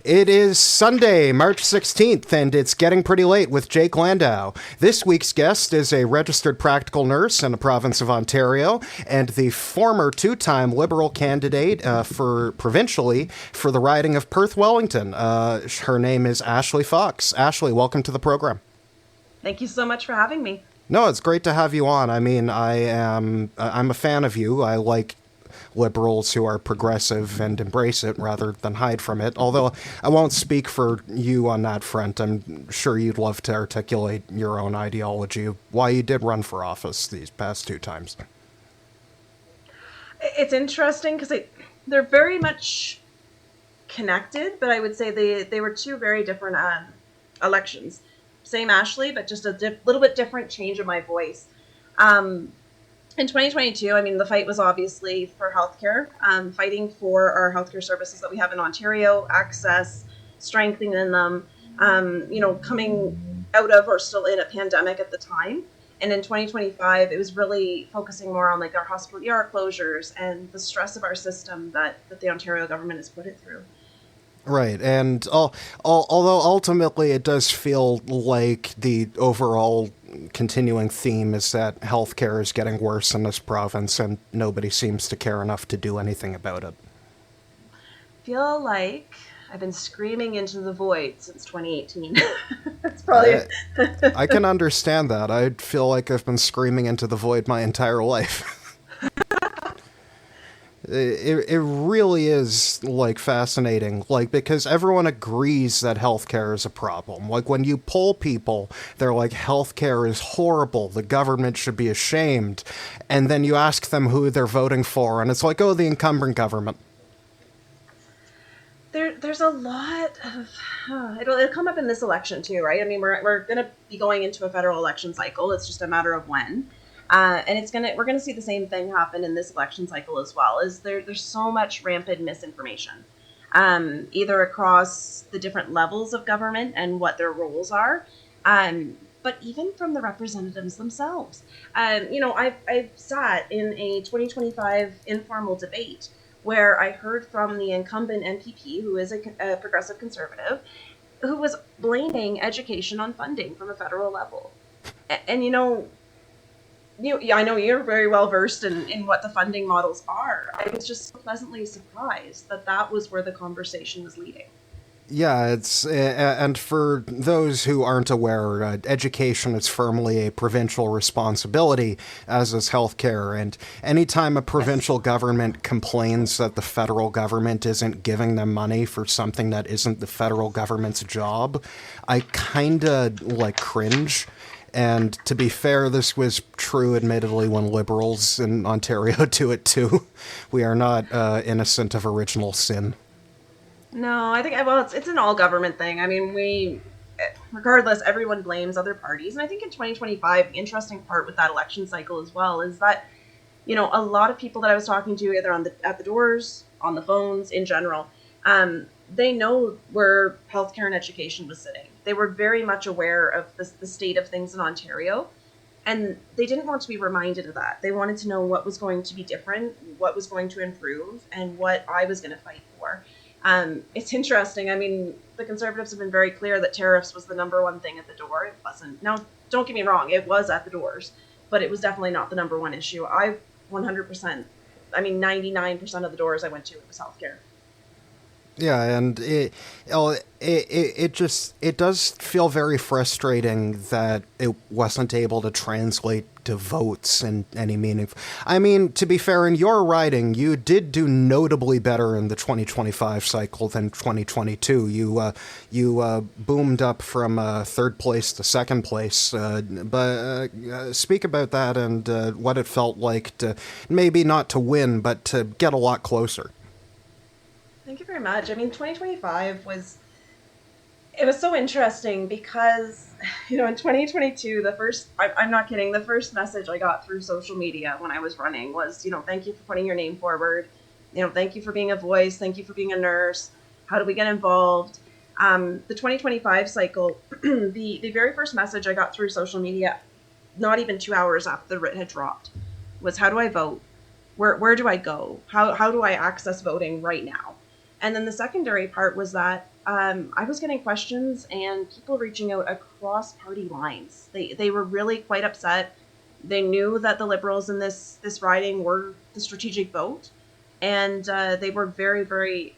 It is Sunday, March 16th, and it's getting pretty late with Jake Landau. This week's guest is a registered practical nurse in the province of Ontario and the former two-time Liberal candidate for provincially for the riding of Perth, Wellington. Her name is Ashley Fox. Ashley, welcome to the program. Thank you so much for having me. No, it's great to have you on. I mean, I'm a fan of you. I like Liberals who are progressive and embrace it rather than hide from it. Although I won't speak for you on that front. I'm sure you'd love to articulate your own ideology of why you did run for office these past two times. It's interesting because they're very much connected, but I would say they were two very different elections. Same Ashley, but just a little bit different change of my voice. In 2022, I mean, the fight was obviously for healthcare, fighting for our healthcare services that we have in Ontario, access, strengthening them, coming out of or still in a pandemic at the time. And in 2025, it was really focusing more on like our hospital ER closures and the stress of our system that the Ontario government has put it through. Right, and although ultimately it does feel like the overall continuing theme is that healthcare is getting worse in this province and nobody seems to care enough to do anything about it. I feel like I've been screaming into the void since 2018. That's probably I can understand that. I feel like I've been screaming into the void my entire life. It really is, like, fascinating, like, because everyone agrees that healthcare is a problem. Like, when you poll people, they're like, healthcare is horrible, the government should be ashamed, and then you ask them who they're voting for, and it's like, oh, the incumbent government. There's a lot of... it'll come up in this election, too, right? I mean, we're going to be going into a federal election cycle. It's just a matter of when. And we're gonna see the same thing happen in this election cycle as well. There's so much rampant misinformation, either across the different levels of government and what their roles are, but even from the representatives themselves. I've sat in a 2025 informal debate where I heard from the incumbent MPP, who is a progressive conservative, who was blaming education on funding from a federal level, and I know you're very well versed in what the funding models are. I was just so pleasantly surprised that was where the conversation was leading. Yeah, and for those who aren't aware, education is firmly a provincial responsibility, as is healthcare. And anytime a provincial government complains that the federal government isn't giving them money for something that isn't the federal government's job, I kinda cringe. And to be fair, this was true, admittedly, when Liberals in Ontario do it too. We are not innocent of original sin. No, I think, it's an all-government thing. I mean, regardless, everyone blames other parties. And I think in 2025, the interesting part with that election cycle as well is that, a lot of people that I was talking to, either at the doors, on the phones, in general, they know where healthcare and education was sitting. They were very much aware of the state of things in Ontario, and they didn't want to be reminded of that. They wanted to know what was going to be different, what was going to improve, and what I was going to fight for. It's interesting. I mean, the Conservatives have been very clear that tariffs was the number one thing at the door. It wasn't. Now, don't get me wrong, it was at the doors, but it was definitely not the number one issue. 99% of the doors I went to, it was healthcare. Yeah, and it does feel very frustrating that it wasn't able to translate to votes in any meaning. I mean, to be fair, in your riding, you did do notably better in the 2025 cycle than 2022. You boomed up from third place to second place. But speak about that and what it felt like to maybe not to win, but to get a lot closer. Thank you very much. I mean, 2025 was so interesting because, in 2022, I'm not kidding, the first message I got through social media when I was running was, thank you for putting your name forward. Thank you for being a voice. Thank you for being a nurse. How do we get involved? The 2025 cycle, the very first message I got through social media, not even 2 hours after the writ had dropped, was how do I vote? Where do I go? How do I access voting right now? And then the secondary part was that I was getting questions and people reaching out across party lines. They were really quite upset. They knew that the Liberals in this riding were the strategic vote, and they were very, very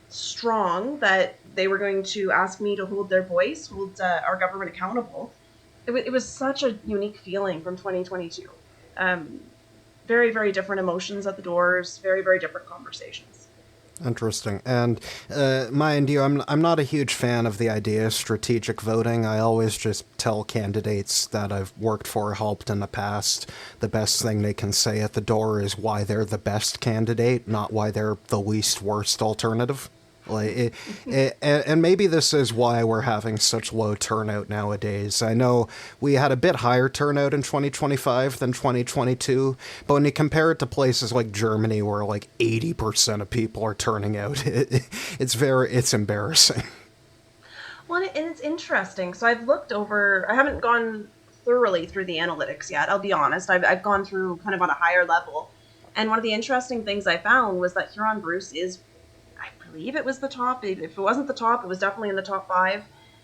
strong that they were going to ask me to hold their voice, hold our government accountable. It was such a unique feeling from 2022. Very, very different emotions at the doors, very, very different conversations. Interesting. And mind you, I'm not a huge fan of the idea of strategic voting. I always just tell candidates that I've worked for, helped in the past, the best thing they can say at the door is why they're the best candidate, not why they're the least worst alternative. Like, and maybe this is why we're having such low turnout nowadays. I know we had a bit higher turnout in 2025 than 2022, but when you compare it to places like Germany, where like 80% of people are turning out, it's embarrassing. Well, and it's interesting. So I've looked over. I haven't gone thoroughly through the analytics yet. I'll be honest. I've gone through kind of on a higher level, and one of the interesting things I found was that Huron-Bruce is, I believe it was the top. If it wasn't the top, it was definitely in the top 5.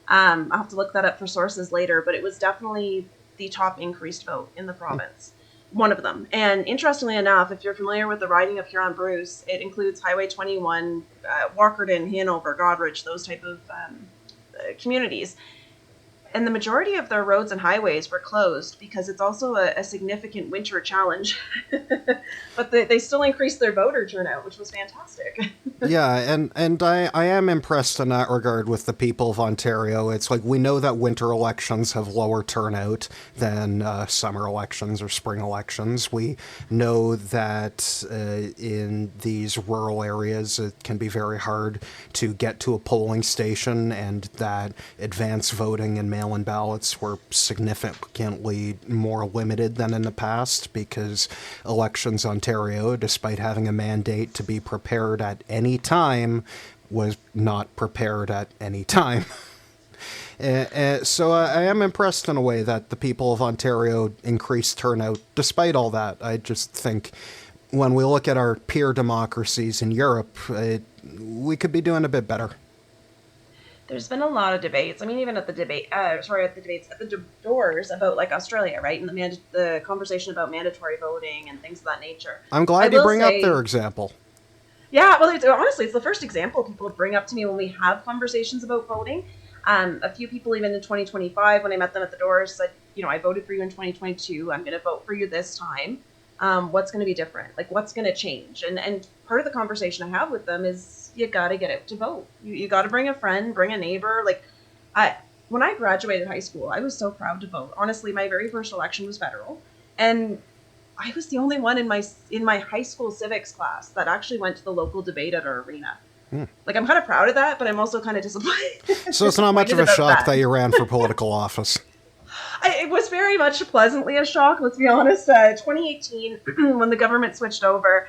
I'll have to look that up for sources later, but it was definitely the top increased vote in the province. One of them. And interestingly enough, if you're familiar with the riding of Huron-Bruce, it includes Highway 21, Walkerton, Hanover, Goderich, those type of communities. And the majority of their roads and highways were closed because it's also a significant winter challenge. But they still increased their voter turnout, which was fantastic. Yeah, and I am impressed in that regard with the people of Ontario. It's like we know that winter elections have lower turnout than summer elections or spring elections. We know that in these rural areas it can be very hard to get to a polling station, and that advance voting and mail-in ballots were significantly more limited than in the past because Elections Ontario, despite having a mandate to be prepared at any time, was not prepared at any time. So I am impressed in a way that the people of Ontario increased turnout despite all that. I just think when we look at our peer democracies in Europe, we could be doing a bit better. There's been a lot of debates. I mean, even at the doors about like Australia, right? And the conversation about mandatory voting and things of that nature. I'm glad you bring up their example. Yeah, well, honestly, it's the first example people bring up to me when we have conversations about voting. A few people, even in 2025, when I met them at the doors, said, I voted for you in 2022. I'm going to vote for you this time. What's going to be different? Like, what's going to change? And part of the conversation I have with them is you got to get out to vote. You got to bring a friend, bring a neighbor. Like, when I graduated high school, I was so proud to vote. Honestly, my very first election was federal. And I was the only one in my high school civics class that actually went to the local debate at our arena. Like, I'm kind of proud of that, but I'm also kind of disappointed. So it's not much of a shock that you ran for political office. It was very much pleasantly a shock, let's be honest. 2018, when the government switched over,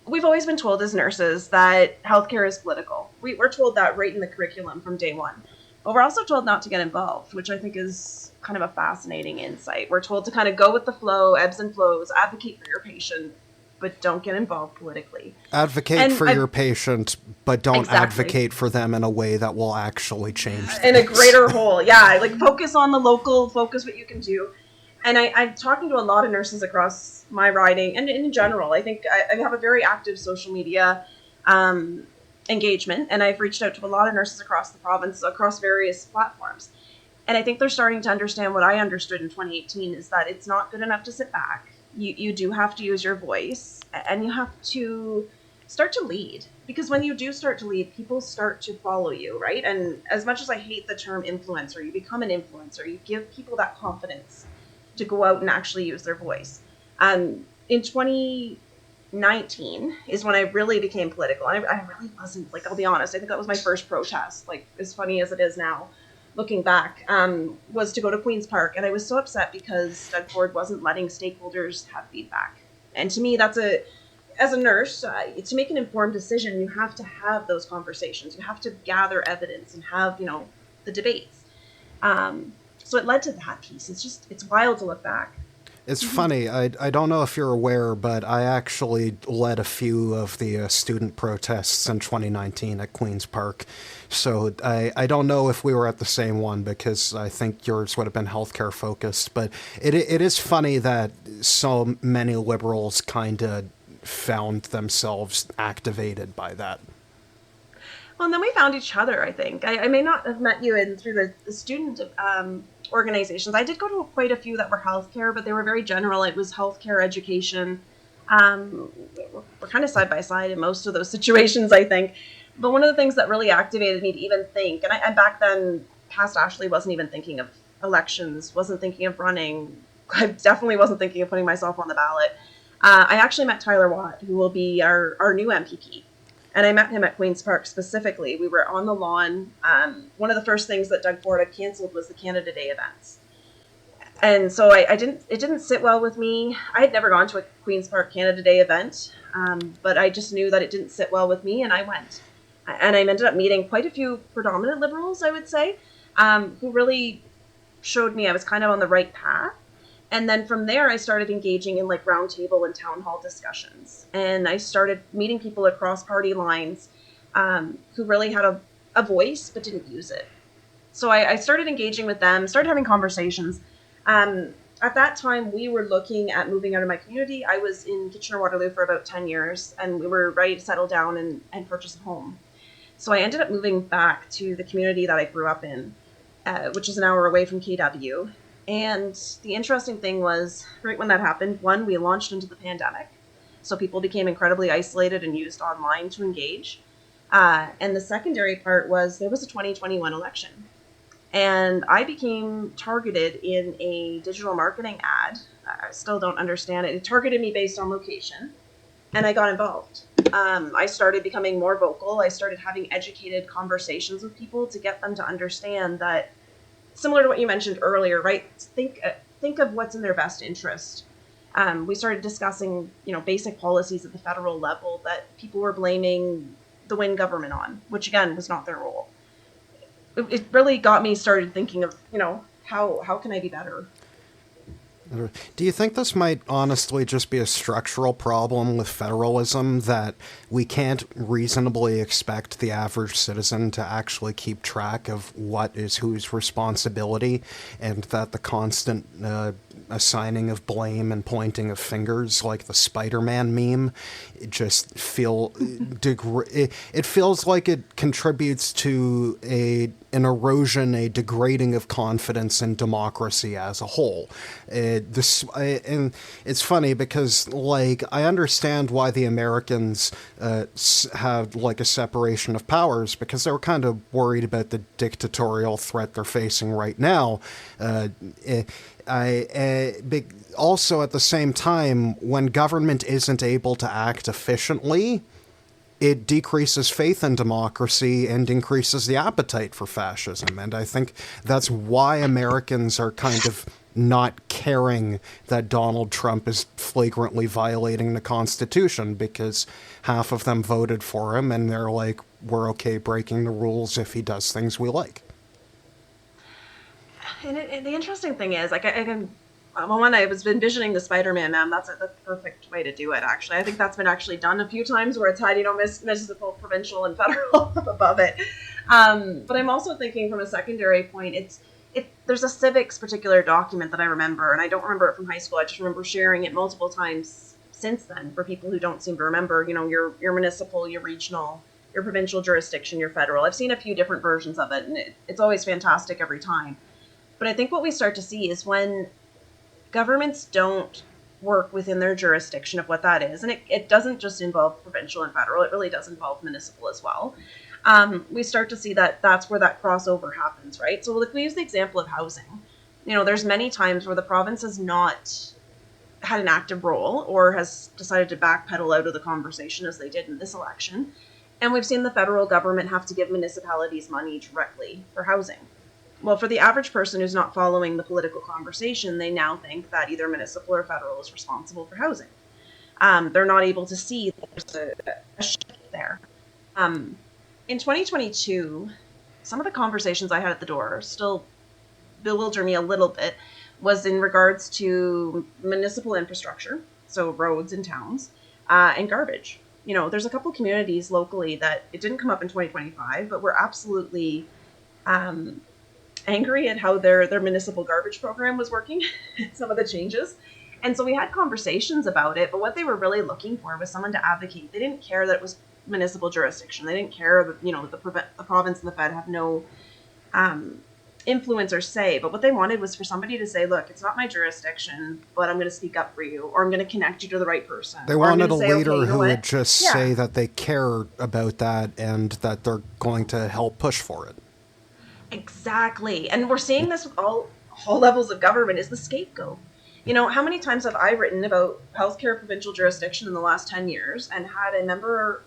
we've always been told as nurses that healthcare is political. We're told that right in the curriculum from day one. But we're also told not to get involved, which I think is kind of a fascinating insight. We're told to kind of go with the flow, ebbs and flows, advocate for your patient, but don't get involved politically. Advocate for your patient, but don't advocate for them in a way that will actually change things. In a greater whole, yeah. Like, focus on the local, focus what you can do. And I'm talking to a lot of nurses across my riding, and in general, I think I have a very active social media engagement, and I've reached out to a lot of nurses across the province, across various platforms. And I think they're starting to understand what I understood in 2018, is that it's not good enough to sit back. You do have to use your voice, and you have to start to lead. Because when you do start to lead, people start to follow you, right? And as much as I hate the term influencer, you become an influencer. You give people that confidence to go out and actually use their voice. In 2019 is when I really became political. I really wasn't, like, I'll be honest, I think that was my first protest, like, as funny as it is now, looking back, was to go to Queen's Park. And I was so upset because Doug Ford wasn't letting stakeholders have feedback. And to me, as a nurse, to make an informed decision, you have to have those conversations. You have to gather evidence and have, the debates. So it led to that piece. It's wild to look back. It's funny. I don't know if you're aware, but I actually led a few of the student protests in 2019 at Queen's Park. So I don't know if we were at the same one because I think yours would have been healthcare focused. But it is funny that so many liberals kind of found themselves activated by that. Well, and then we found each other, I think. I may not have met you in through the student organizations. I did go to quite a few that were healthcare, but they were very general. It was healthcare education. We're kind of side by side in most of those situations, I think. But one of the things that really activated me to even think, and I back then, past Ashley, wasn't even thinking of elections, wasn't thinking of running. I definitely wasn't thinking of putting myself on the ballot. I actually met Tyler Watt, who will be our new MPP. And I met him at Queen's Park specifically. We were on the lawn. One of the first things that Doug Ford had canceled was the Canada Day events. And so it didn't sit well with me. I had never gone to a Queen's Park Canada Day event, but I just knew that it didn't sit well with me, and I went. And I ended up meeting quite a few predominant liberals, I would say, who really showed me I was kind of on the right path. And then from there, I started engaging in like roundtable and town hall discussions. And I started meeting people across party lines who really had a voice but didn't use it. So I started engaging with them, started having conversations. At that time, we were looking at moving out of my community. I was in Kitchener-Waterloo for about 10 years, and we were ready to settle down and purchase a home. So I ended up moving back to the community that I grew up in, which is an hour away from KW. And the interesting thing was, right when that happened, one, we launched into the pandemic. So people became incredibly isolated and used online to engage. And the secondary part was there was a 2021 election. And I became targeted in a digital marketing ad. I still don't understand it. It targeted me based on location. And I got involved. I started becoming more vocal. I started having educated conversations with people to get them to understand that, similar to what you mentioned earlier, right? Think of what's in their best interest. We started discussing, basic policies at the federal level that people were blaming the Wynne government on, which again was not their role. It really got me started thinking of, how can I be better? Do you think this might honestly just be a structural problem with federalism, that we can't reasonably expect the average citizen to actually keep track of what is whose responsibility, and that the constant assigning of blame and pointing of fingers, like the Spider-Man meme, it just it feels like it contributes to an erosion, a degrading of confidence in democracy as a whole. And it's funny because, I understand why the Americans have a separation of powers, because they were kind of worried about the dictatorial threat they're facing right now. Also, at the same time, when government isn't able to act efficiently, it decreases faith in democracy and increases the appetite for fascism. And I think that's why Americans are kind of not caring that Donald Trump is flagrantly violating the Constitution, because half of them voted for him and they're like, we're okay breaking the rules if he does things we like. And the interesting thing is, when I was envisioning the Spider-Man meme, that's the perfect way to do it, actually. I think that's been actually done a few times where it's had, municipal, provincial, and federal above it. But I'm also thinking from a secondary point, there's a civics particular document that I remember, and I don't remember it from high school. I just remember sharing it multiple times since then for people who don't seem to remember, your municipal, your regional, your provincial jurisdiction, your federal. I've seen a few different versions of it, and it's always fantastic every time. But I think what we start to see is when governments don't work within their jurisdiction of what that is, and it doesn't just involve provincial and federal, it really does involve municipal as well. We start to see that that's where that crossover happens, right? So if we use the example of housing, there's many times where the province has not had an active role or has decided to backpedal out of the conversation as they did in this election. And we've seen the federal government have to give municipalities money directly for housing. Well, for the average person who's not following the political conversation, they now think that either municipal or federal is responsible for housing. They're not able to see that there's a shift there. In 2022, some of the conversations I had at the door still bewilder me a little bit, was in regards to municipal infrastructure, so roads and towns, and garbage. There's a couple communities locally that it didn't come up in 2025, but we're absolutely angry at how their municipal garbage program was working, some of the changes. And so we had conversations about it, but what they were really looking for was someone to advocate. They didn't care that it was municipal jurisdiction. They didn't care that, the province and the Fed have no influence or say, but what they wanted was for somebody to say, look, it's not my jurisdiction, but I'm going to speak up for you, or I'm going to connect you to the right person. They wanted a leader who would just say that they care about that and that they're going to help push for it. Exactly. And we're seeing this with all levels of government is the scapegoat. How many times have I written about healthcare provincial jurisdiction in the last 10 years and had a member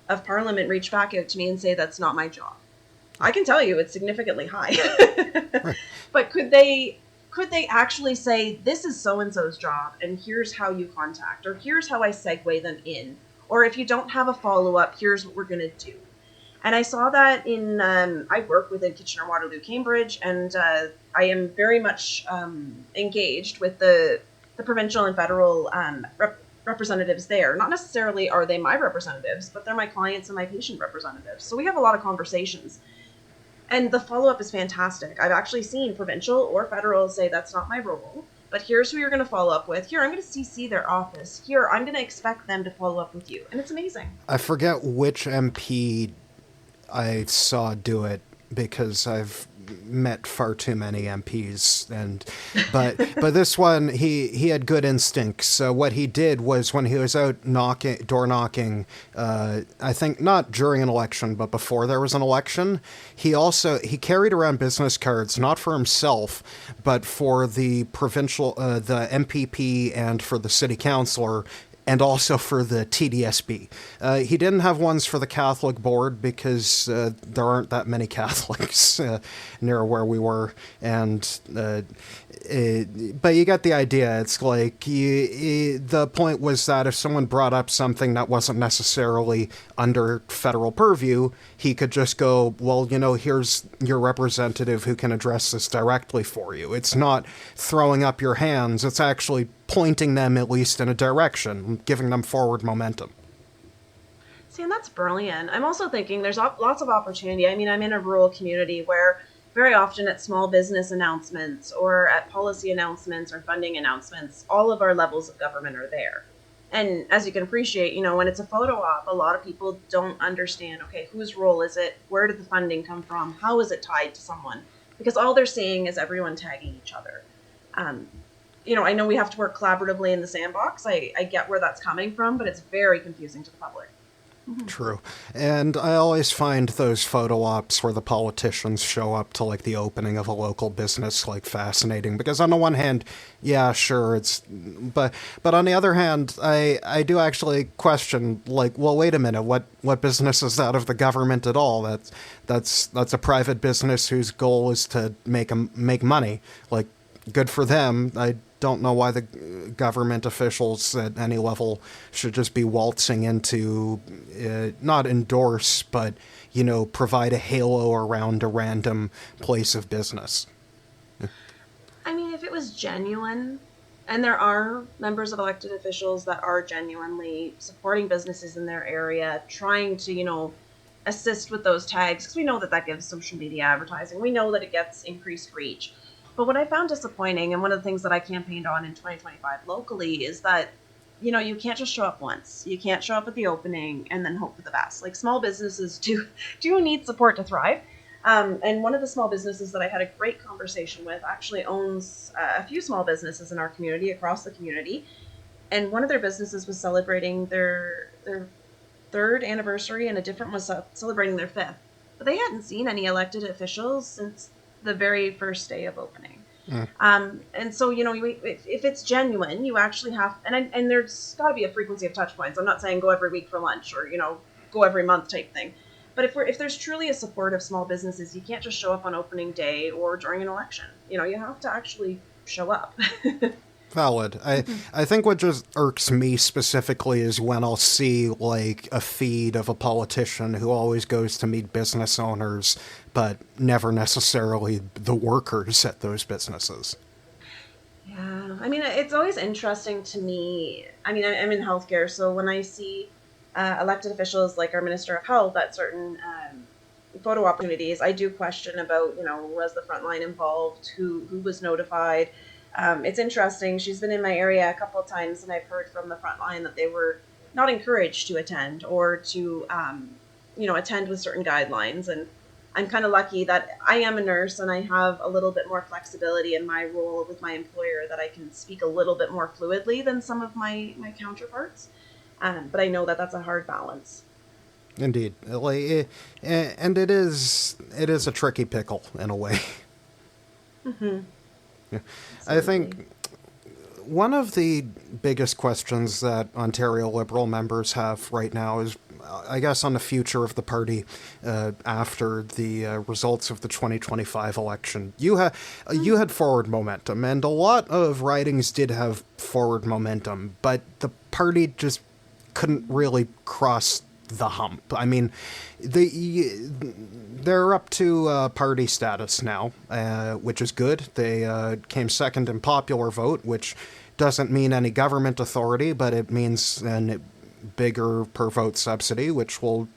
of parliament reach back out to me and say, that's not my job? I can tell you it's significantly high. Right. But could they actually say, this is so-and-so's job and here's how you contact, or here's how I segue them in, or if you don't have a follow-up, here's what we're going to do. And I saw that in, I work within Kitchener, Waterloo, Cambridge, and I am very much engaged with the provincial and federal representatives there. Not necessarily are they my representatives, but they're my clients and my patient representatives. So we have a lot of conversations. And the follow-up is fantastic. I've actually seen provincial or federal say, that's not my role, but here's who you're going to follow up with. Here, I'm going to CC their office. Here, I'm going to expect them to follow up with you. And it's amazing. I forget which MP I saw do it because I've met far too many MPs, but this one he had good instincts. So what he did was when he was out door knocking, I think not during an election, but before there was an election, he carried around business cards, not for himself, but for the provincial, the MPP and for the city councillor, and also for the TDSB. He didn't have ones for the Catholic board because there aren't that many Catholics near where we were. But you get the idea. It's like the point was that if someone brought up something that wasn't necessarily under federal purview, he could just go, well, here's your representative who can address this directly for you. It's not throwing up your hands. It's actually pointing them at least in a direction, giving them forward momentum. See, and that's brilliant. I'm also thinking there's lots of opportunity. I mean, I'm in a rural community where very often at small business announcements or at policy announcements or funding announcements, all of our levels of government are there. And as you can appreciate, when it's a photo op, a lot of people don't understand, okay, whose role is it? Where did the funding come from? How is it tied to someone? Because all they're seeing is everyone tagging each other. I know we have to work collaboratively in the sandbox. I get where that's coming from, but it's very confusing to the public. True. And I always find those photo ops where the politicians show up to the opening of a local business fascinating, because on the one hand, yeah, sure, but on the other hand, I do actually question well, wait a minute, what business is that of the government at all? That's a private business whose goal is to make money. Good for them. I don't know why the government officials at any level should just be waltzing into, not endorse, but, provide a halo around a random place of business. I mean, if it was genuine, and there are members of elected officials that are genuinely supporting businesses in their area, trying to, assist with those tags, because we know that gives social media advertising. We know that it gets increased reach. But what I found disappointing, and one of the things that I campaigned on in 2025 locally, is that, you can't just show up once. You can't show up at the opening and then hope for the best. Small businesses do need support to thrive. And one of the small businesses that I had a great conversation with actually owns a few small businesses in our community, across the community. And one of their businesses was celebrating their third anniversary, and a different was celebrating their fifth. But they hadn't seen any elected officials since the very first day of opening. And so, if it's genuine, you actually have, and there's got to be a frequency of touch points. I'm not saying go every week for lunch or, go every month type thing. But if there's truly a support of small businesses, you can't just show up on opening day or during an election. You have to actually show up. Valid. I think what just irks me specifically is when I'll see a feed of a politician who always goes to meet business owners, but never necessarily the workers at those businesses. I mean, it's always interesting to me. I mean, I'm in healthcare, so when I see elected officials like our Minister of Health at certain photo opportunities, I do question about, was the front line involved? Who was notified? It's interesting. She's been in my area a couple of times, and I've heard from the front line that they were not encouraged to attend or to, attend with certain guidelines. And I'm kind of lucky that I am a nurse and I have a little bit more flexibility in my role with my employer, that I can speak a little bit more fluidly than some of my counterparts. But I know that that's a hard balance. Indeed, and it is a tricky pickle in a way. Mm-hmm. Yeah. I think one of the biggest questions that Ontario Liberal members have right now is, I guess, on the future of the party after the results of the 2025 election. You had forward momentum, and a lot of ridings did have forward momentum, but the party just couldn't really cross the hump. I mean, they're up to party status now, which is good. They came second in popular vote, which doesn't mean any government authority, but it means a bigger per vote subsidy, which will...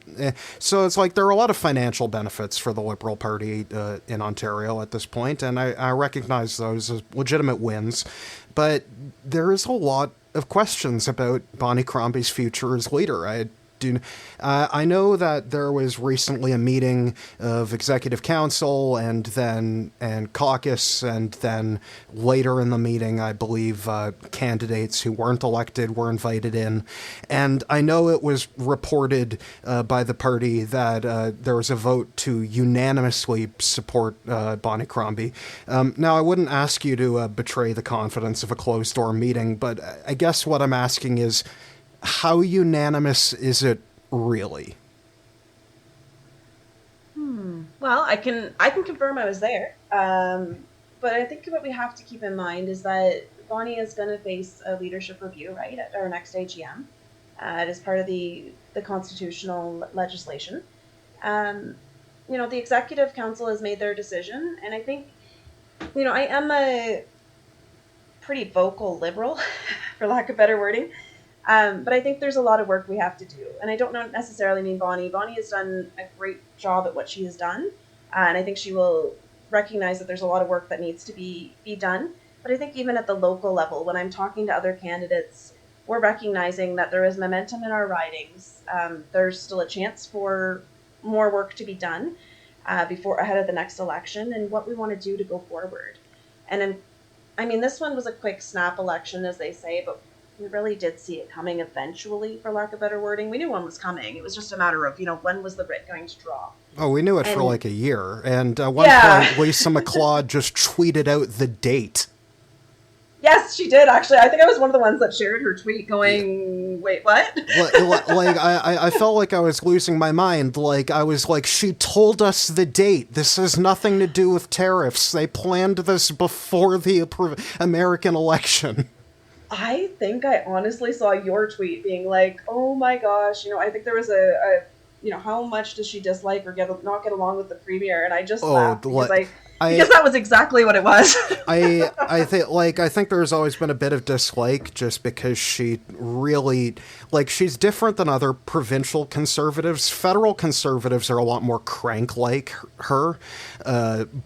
So it's like there are a lot of financial benefits for the Liberal Party in Ontario at this point, and I recognize those as legitimate wins, but there is a lot of questions about Bonnie Crombie's future as leader. I know that there was recently a meeting of Executive Council and caucus, and then later in the meeting, I believe candidates who weren't elected were invited in. And I know it was reported by the party that there was a vote to unanimously support Bonnie Crombie. Now, I wouldn't ask you to betray the confidence of a closed-door meeting, but I guess what I'm asking is, how unanimous is it really? Well, I can confirm I was there. But I think what we have to keep in mind is that Bonnie is going to face a leadership review, right, at our next AGM. It is part of the constitutional legislation. The Executive Council has made their decision, and I think, I am a pretty vocal liberal, for lack of better wording. But I think there's a lot of work we have to do. And I don't necessarily mean Bonnie. Bonnie has done a great job at what she has done. And I think she will recognize that there's a lot of work that needs to be done. But I think even at the local level, when I'm talking to other candidates, we're recognizing that there is momentum in our ridings. There's still a chance for more work to be done ahead of the next election, and what we want to do to go forward. And this one was a quick snap election, as they say, but we really did see it coming eventually, for lack of better wording. We knew one was coming. It was just a matter of, when was the writ going to draw? Oh, we knew it for like a year. And at one point, Lisa McLeod just tweeted out the date. Yes, she did, actually. I think I was one of the ones that shared her tweet going, wait, what? I felt like I was losing my mind. Like, I was like, she told us the date. This has nothing to do with tariffs. They planned this before the American election. I think I honestly saw your tweet being like, oh my gosh, I think there was a how much does she dislike or not get along with the premier? And I just laughed because because that was exactly what it was. I think there's always been a bit of dislike just because she really, she's different than other provincial conservatives. Federal conservatives are a lot more crank like her,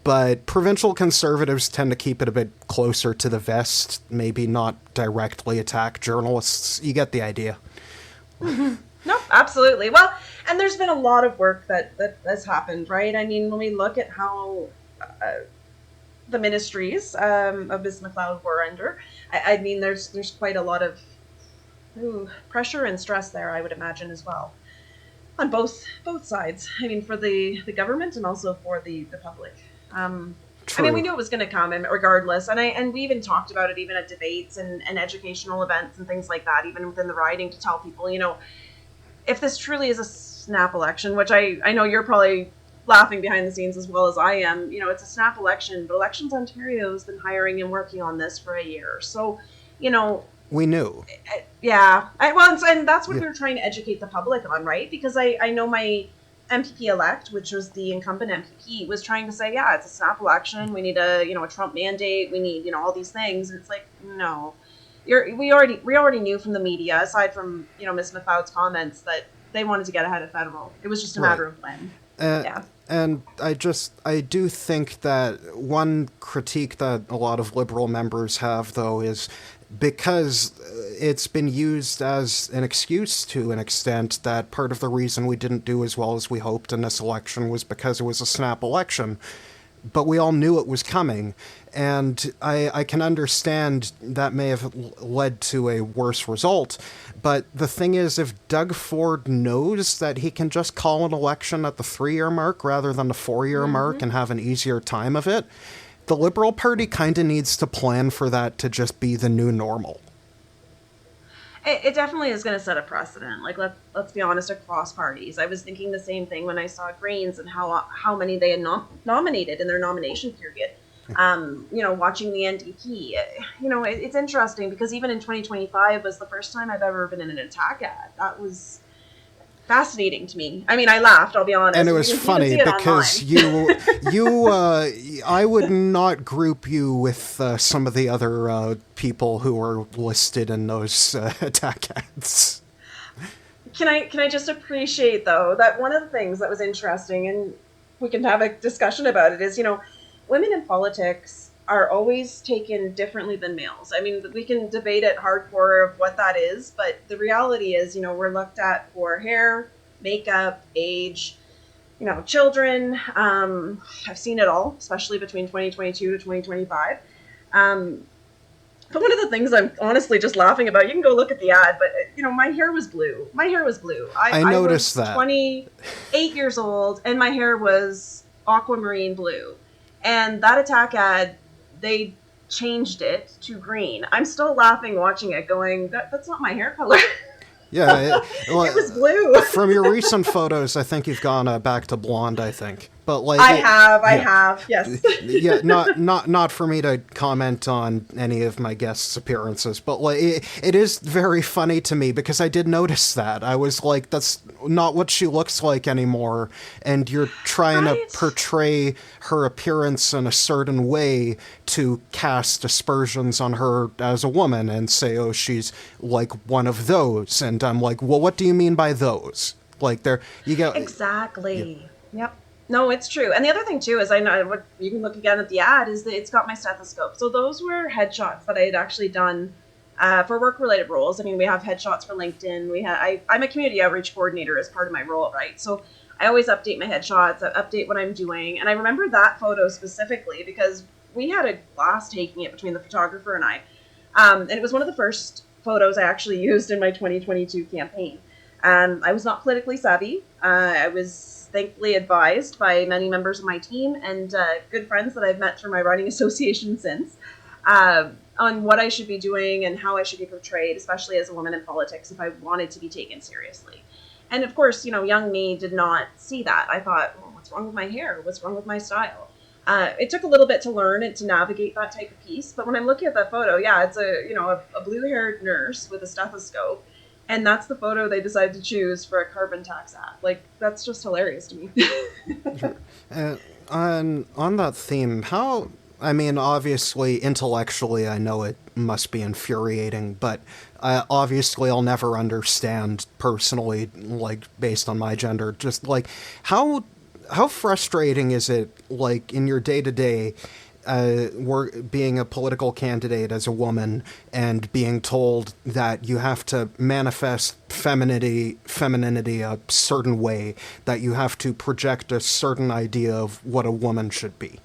but provincial conservatives tend to keep it a bit closer to the vest, maybe not directly attack journalists. You get the idea. Mm-hmm. No, absolutely. Well, and there's been a lot of work that has happened, right? I mean, when we look at how the ministries of Ms. McLeod were under, I mean, there's quite a lot of pressure and stress there, I would imagine, as well, on both sides. I mean, for the government and also for the public. I mean, we knew it was going to come, and regardless, and we even talked about it even at debates and educational events and things like that, even within the riding, to tell people, if this truly is a snap election, which I know you're probably laughing behind the scenes as well as I am, it's a snap election, but Elections Ontario has been hiring and working on this for a year. So, we knew. Yeah. And that's what we were trying to educate the public on, right? Because I know my MPP-elect, which was the incumbent MPP, was trying to say, yeah, it's a snap election. We need a Trump mandate. We need, all these things. And it's like, No. We already knew from the media, aside from, Ms. Mathow's comments, that they wanted to get ahead of federal. It was just a matter of when. Yeah. And I do think that one critique that a lot of Liberal members have, though, is because it's been used as an excuse to an extent that part of the reason we didn't do as well as we hoped in this election was because it was a snap election. But we all knew it was coming, and I can understand that may have led to a worse result. But the thing is, if Doug Ford knows that he can just call an election at the 3-year mark rather than the 4-year mark and have an easier time of it, the Liberal Party kind of needs to plan for that to just be the new normal. It definitely is going to set a precedent. Like, let's be honest, across parties. I was thinking the same thing when I saw Greens and how many they had nominated in their nomination period. Watching the NDP, it's interesting because even in 2025 was the first time I've ever been in an attack ad. That was fascinating to me. I mean, I laughed, I'll be honest. And it was funny because I would not group you with some of the other people who are listed in those attack ads. Can I just appreciate, though, that one of the things that was interesting, and we can have a discussion about it, is, women in politics are always taken differently than males. I mean, we can debate it hardcore of what that is, but the reality is, we're looked at for hair, makeup, age, children. I've seen it all, especially between 2022 to 2025. But one of the things I'm honestly just laughing about, you can go look at the ad, but, my hair was blue. I noticed that. I was 28 years old, and my hair was aquamarine blue. And that attack ad, they changed it to green. I'm still laughing watching it, going, that's not my hair color. Yeah. It was blue. From your recent photos, I think you've gone back to blonde, I think. But I have, yes. Yeah, not for me to comment on any of my guests' appearances, but it is very funny to me because I did notice that. I was like, that's not what she looks like anymore, and you're trying to portray her appearance in a certain way to cast aspersions on her as a woman and say, oh, she's like one of those, and I'm like, well, what do you mean by those? Like, exactly. Yep. No, it's true. And the other thing, too, is I know what you can look again at the ad is that it's got my stethoscope. So those were headshots that I had actually done for work-related roles. I mean, we have headshots for LinkedIn. I'm a community outreach coordinator as part of my role, right? So I always update my headshots, I update what I'm doing. And I remember that photo specifically because we had a blast taking it between the photographer and I. And it was one of the first photos I actually used in my 2022 campaign. I was not politically savvy. I was thankfully advised by many members of my team and good friends that I've met through my writing association since on what I should be doing and how I should be portrayed, especially as a woman in politics, if I wanted to be taken seriously. And of course, young me did not see that. I thought, well, what's wrong with my hair? What's wrong with my style? It took a little bit to learn and to navigate that type of piece. But when I'm looking at that photo, yeah, it's a blue-haired nurse with a stethoscope. And that's the photo they decided to choose for a carbon tax ad. Like, that's just hilarious to me. On that theme, obviously, intellectually, I know it must be infuriating, but obviously I'll never understand personally, like, based on my gender, just, like, how frustrating is it, like, in your day-to-day, being a political candidate as a woman and being told that you have to manifest femininity a certain way, that you have to project a certain idea of what a woman should be?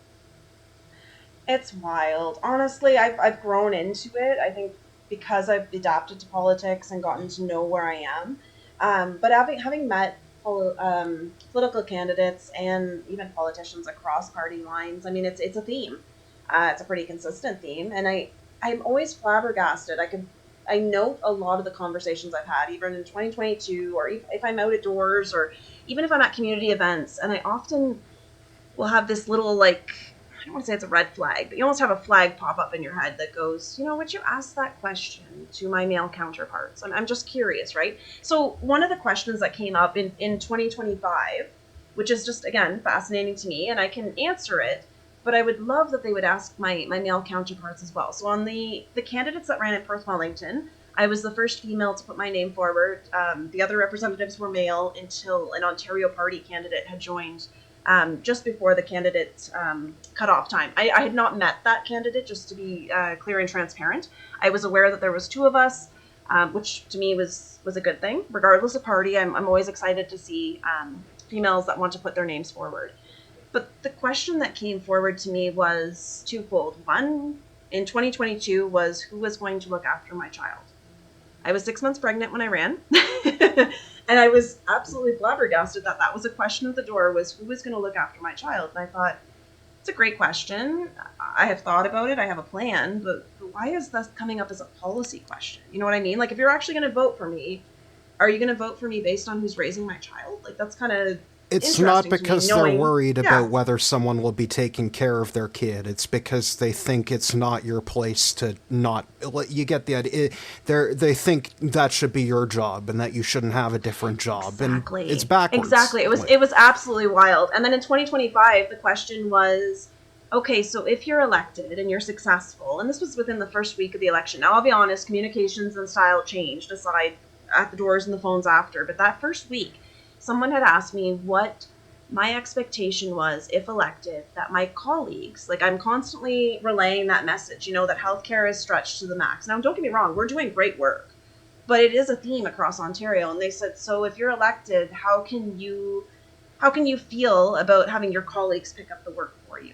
It's wild. Honestly, I've grown into it. I think because I've adapted to politics and gotten to know where I am. But having met political candidates and even politicians across party lines, I mean, it's a theme. It's a pretty consistent theme, and I'm always flabbergasted. I note a lot of the conversations I've had, even in 2022, or if I'm out at doors, or even if I'm at community events, and I often will have this little, like, I don't want to say it's a red flag, but you almost have a flag pop up in your head that goes, would you ask that question to my male counterparts? I'm just curious, right? So one of the questions that came up in 2025, which is just, again, fascinating to me, and I can answer it, but I would love that they would ask my male counterparts as well. So on the candidates that ran in Perth, Wellington, I was the first female to put my name forward. The other representatives were male until an Ontario Party candidate had joined just before the candidate cutoff time. I had not met that candidate, just to be clear and transparent. I was aware that there was two of us, which to me was a good thing. Regardless of party, I'm always excited to see females that want to put their names forward. But the question that came forward to me was twofold. One, in 2022, was who was going to look after my child? I was 6 months pregnant when I ran, and I was absolutely flabbergasted that that was a question at the door, was who was going to look after my child? And I thought, it's a great question. I have thought about it. I have a plan, but why is this coming up as a policy question? You know what I mean? Like, if you're actually going to vote for me, are you going to vote for me based on who's raising my child? Like, that's kind of It's not because they're worried Yeah. about whether someone will be taking care of their kid. It's because they think it's not your place to not. You get the idea. They think that should be your job and that you shouldn't have a different job. Exactly. And it's backwards. Exactly. It was absolutely wild. And then in 2025, the question was, okay, so if you're elected and you're successful, and this was within the first week of the election. Now, I'll be honest, communications and style changed aside at the doors and the phones after. But that first week, someone had asked me what my expectation was, if elected, that my colleagues, like, I'm constantly relaying that message, you know, that healthcare is stretched to the max. Now, don't get me wrong, we're doing great work, but it is a theme across Ontario. And they said, so if you're elected, how can you feel about having your colleagues pick up the work for you?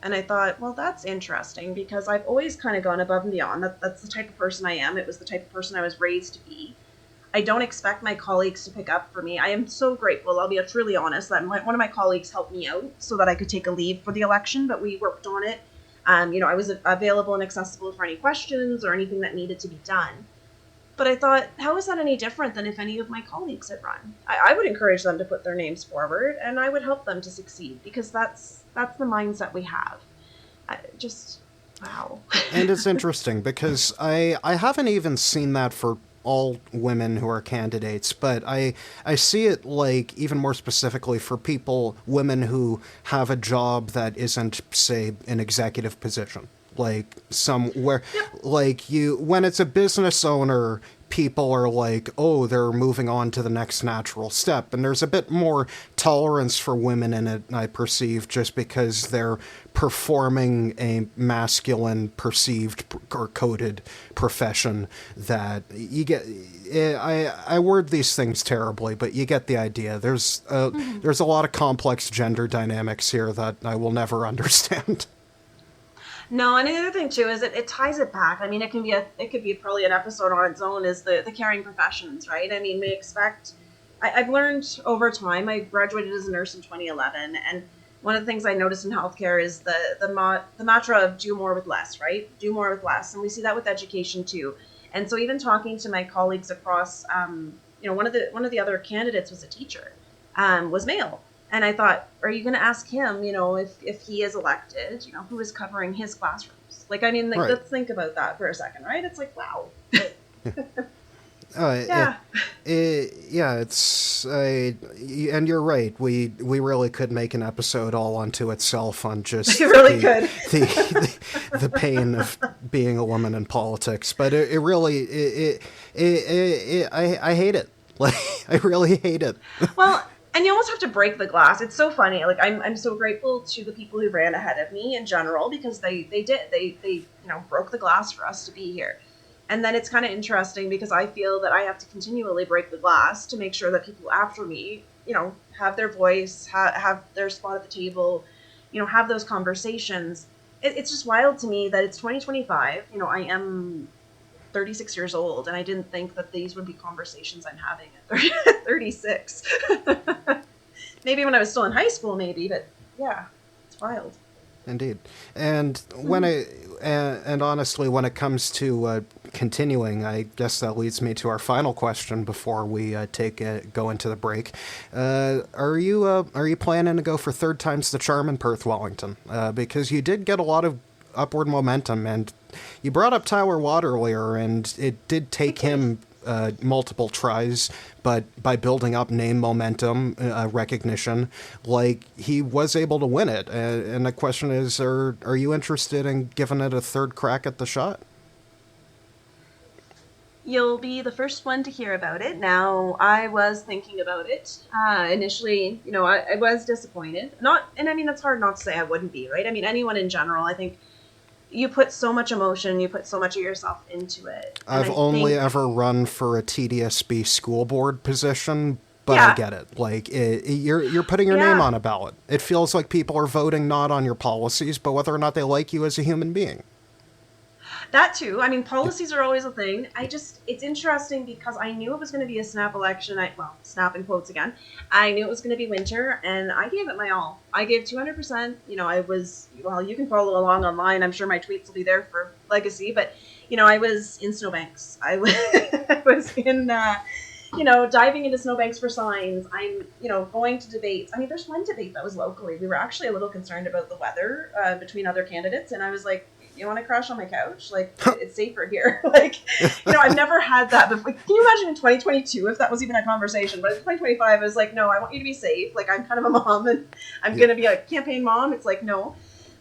And I thought, well, that's interesting, because I've always kind of gone above and beyond. That's the type of person I am. It was the type of person I was raised to be. I don't expect my colleagues to pick up for me. I am so grateful, I'll be truly honest, that one of my colleagues helped me out so that I could take a leave for the election, but we worked on it. You know, I was available and accessible for any questions or anything that needed to be done. But I thought, how is that any different than if any of my colleagues had run? I would encourage them to put their names forward, and I would help them to succeed, because that's the mindset we have. Wow. And it's interesting because I haven't even seen that for all women who are candidates, but I see it, like, even more specifically for women who have a job that isn't, say, an executive position. Like, somewhere, like, when it's a business owner, people are like, oh, they're moving on to the next natural step. And there's a bit more tolerance for women in it, I perceive, just because they're performing a masculine perceived or coded profession that you get. I word these things terribly, but you get the idea. There's a lot of complex gender dynamics here that I will never understand. No, and the other thing too is it ties it back. I mean, it could be probably an episode on its own, is the caring professions, right? I mean, I've learned over time. I graduated as a nurse in 2011, and one of the things I noticed in healthcare is the mantra of do more with less, right? Do more with less, and we see that with education too. And so even talking to my colleagues across, you know, one of the other candidates was a teacher, was male. And I thought, are you going to ask him, you know, if he is elected, you know, who is covering his classrooms? Like, I mean, like, right. Let's think about that for a second, right? It's like, wow. Yeah, it's and you're right. We really could make an episode all unto itself on just really could. the pain of being a woman in politics. But I hate it. Like, I really hate it. Well. And you almost have to break the glass. It's so funny. Like, I'm so grateful to the people who ran ahead of me in general, because they you know, broke the glass for us to be here. And then it's kind of interesting because I feel that I have to continually break the glass to make sure that people after me, you know, have their voice, have their spot at the table, you know, have those conversations. It's just wild to me that it's 2025. You know, I am 36 years old, and I didn't think that these would be conversations I'm having at 36. Maybe when I was still in high school, maybe, but yeah, it's wild. Indeed. And and honestly, when it comes to continuing, I guess that leads me to our final question before we go into the break. Are you planning to go for third time's the charm in Perth, Wellington? Because you did get a lot of upward momentum, and you brought up Tyler Watt earlier, and it did take him multiple tries, but by building up name momentum, recognition, like he was able to win it. And the question is, are you interested in giving it a third crack at the shot? You'll be the first one to hear about it. Now, I was thinking about it. Initially, I was disappointed. And I mean, it's hard not to say I wouldn't be, right? I mean, anyone in general, I think you put so much emotion, you put so much of yourself into it. I've only ever run for a TDSB school board position, but yeah. I get it. Like, you're putting your name on a ballot. It feels like people are voting not on your policies, but whether or not they like you as a human being. That too. I mean, policies are always a thing. it's interesting because I knew it was going to be a snap election. Snap in quotes again. I knew it was going to be winter, and I gave it my all. I gave 200%. You can follow along online. I'm sure my tweets will be there for legacy, but, I was in snowbanks. I was in, diving into snowbanks for signs. I'm, going to debates. I mean, there's one debate that was locally. We were actually a little concerned about the weather between other candidates, and I was like, you want to crash on my couch? Like, it's safer here. Like, I've never had that before. Can you imagine in 2022 if that was even a conversation? But in 2025, I was like, no, I want you to be safe. Like, I'm kind of a mom, and I'm going to be a campaign mom. It's like, no.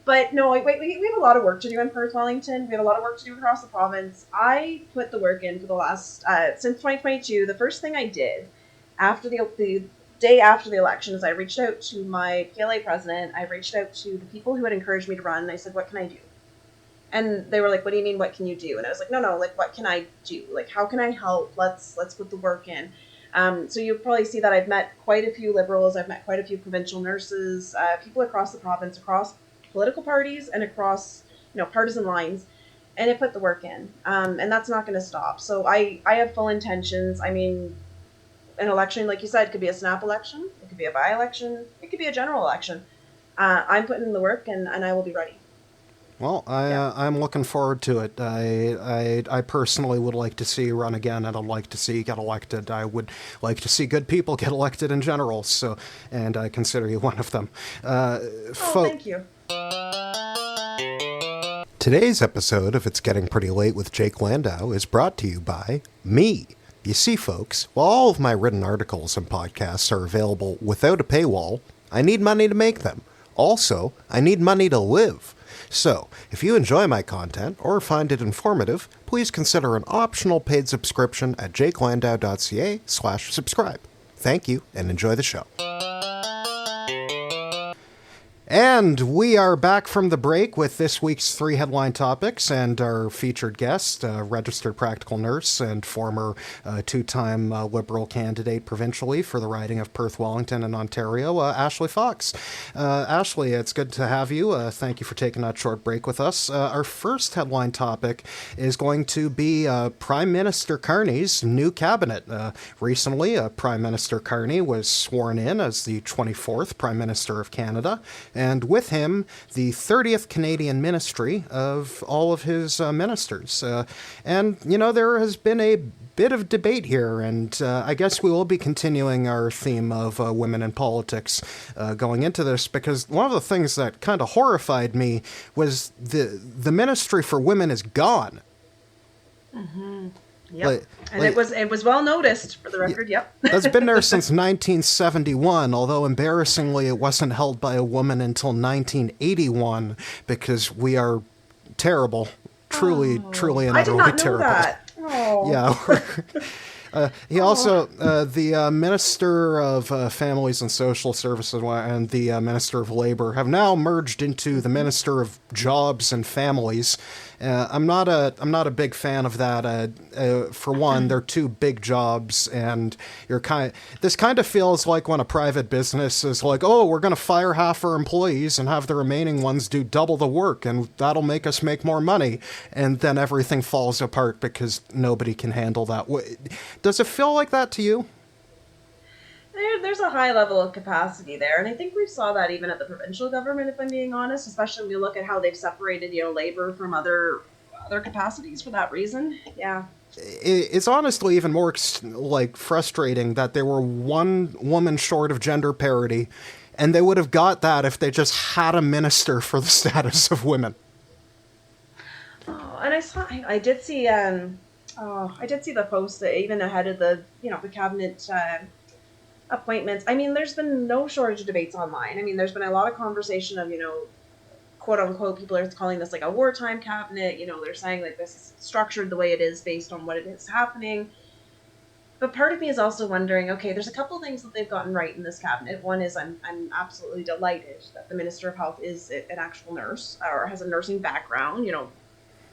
But no, we have a lot of work to do in Perth, Wellington. We have a lot of work to do across the province. I put the work in for the last, since 2022. The first thing I did after the day after the election is I reached out to my PLA president. I reached out to the people who had encouraged me to run. And I said, what can I do? And they were like, what do you mean, what can you do? And I was like, no, like, what can I do? Like, how can I help? Let's put the work in. So you'll probably see that I've met quite a few Liberals. I've met quite a few provincial nurses, people across the province, across political parties and across, partisan lines. And I put the work in. And that's not going to stop. So I have full intentions. I mean, an election, like you said, could be a snap election. It could be a by-election. It could be a general election. I'm putting in the work, and I will be ready. Well, I'm looking forward to it. I personally would like to see you run again, and I'd like to see you get elected. I would like to see good people get elected in general, and I consider you one of them. Thank you. Today's episode of It's Getting Pretty Late with Jake Landau is brought to you by me. You see, folks, while all of my written articles and podcasts are available without a paywall, I need money to make them. Also, I need money to live. So, if you enjoy my content or find it informative, please consider an optional paid subscription at jakelandau.ca/subscribe. Thank you, and enjoy the show. And we are back from the break with this week's 3 headline topics and our featured guest, registered practical nurse and former 2-time Liberal candidate provincially for the riding of Perth, Wellington, and Ontario, Ashley Fox. Ashley, it's good to have you. Thank you for taking that short break with us. Our first headline topic is going to be Prime Minister Carney's new cabinet. Recently, Prime Minister Carney was sworn in as the 24th Prime Minister of Canada, and with him, the 30th Canadian ministry of all of his ministers. And, there has been a bit of debate here, and I guess we will be continuing our theme of women in politics going into this, because one of the things that kind of horrified me was the Ministry for Women is gone. Mm-hmm. Yep. It was well noticed, for the record, yep. That's been there since 1971, although embarrassingly it wasn't held by a woman until 1981, because we are terrible. Truly and utterly terrible. I did not know that. Yeah. He also, the Minister of Families and Social Services and the Minister of Labor have now merged into the Minister of Jobs and Families. I'm not a big fan of that. For one, they're two big jobs, and this kind of feels like when a private business is like, oh, we're going to fire half our employees and have the remaining ones do double the work, and that'll make us make more money, and then everything falls apart because nobody can handle that. Does it feel like that to you? There's a high level of capacity there, and I think we saw that even at the provincial government, if I'm being honest, especially when we look at how they've separated, labor from other capacities for that reason. Yeah. It's honestly even more frustrating that they were one woman short of gender parity, and they would have got that if they just had a minister for the status of women. Oh, and I did see Oh, I did see the post that even ahead of the, the cabinet appointments. I mean, there's been no shortage of debates online. I mean, there's been a lot of conversation of, quote unquote, people are calling this like a wartime cabinet. They're saying like this is structured the way it is based on what it is happening. But part of me is also wondering, okay, there's a couple of things that they've gotten right in this cabinet. One is I'm absolutely delighted that the Minister of Health is an actual nurse or has a nursing background.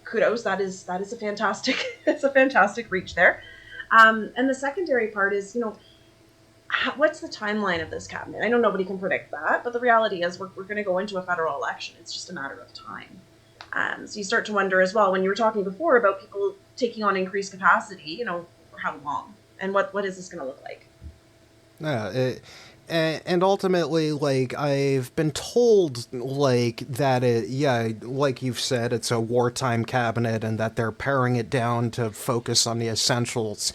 Kudos. That is a fantastic it's a fantastic reach there. And the secondary part is, what's the timeline of this cabinet? I know nobody can predict that, but the reality is we're going to go into a federal election. It's just a matter of time. So you start to wonder as well, when you were talking before about people taking on increased capacity, for how long? And what is this going to look like? Yeah, and ultimately, like, I've been told, like, that like you've said, it's a wartime cabinet and that they're paring it down to focus on the essentials.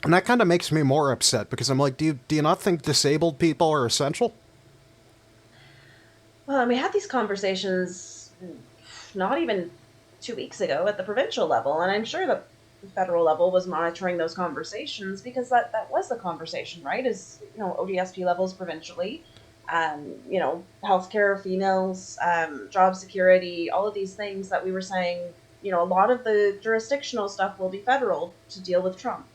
And that kind of makes me more upset because I'm like, do you not think disabled people are essential? Well, and we had these conversations not even 2 weeks ago at the provincial level, and I'm sure the federal level was monitoring those conversations because that was the conversation, right? Is ODSP levels provincially, healthcare, females, job security, all of these things that we were saying. A lot of the jurisdictional stuff will be federal to deal with Trump.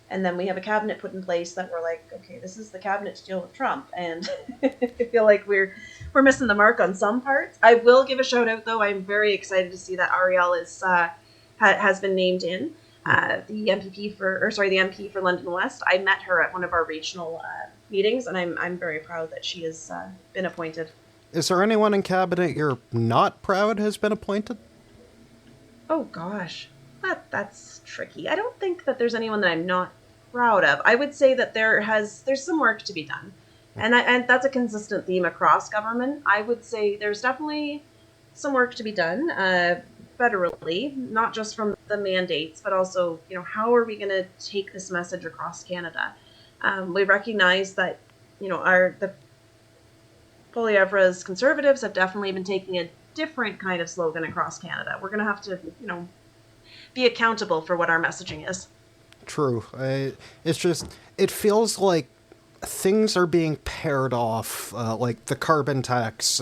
And then we have a cabinet put in place that we're like, okay, this is the cabinet to deal with Trump. And I feel like we're missing the mark on some parts. I will give a shout out, though. I'm very excited to see that Ariel has been named in the MP for London West. I met her at one of our regional meetings, and I'm very proud that she has been appointed. Is there anyone in cabinet you're not proud has been appointed? Oh gosh, that's tricky. I don't think that there's anyone that I'm not proud of. I would say that there's some work to be done, and that's a consistent theme across government. I would say there's definitely some work to be done federally, not just from the mandates, but also how are we going to take this message across Canada? We recognize that the Poilievre's Conservatives have definitely been taking a different kind of slogan across Canada. We're going to have to be accountable for what our messaging is. True. It feels like things are being paired off, like the carbon tax,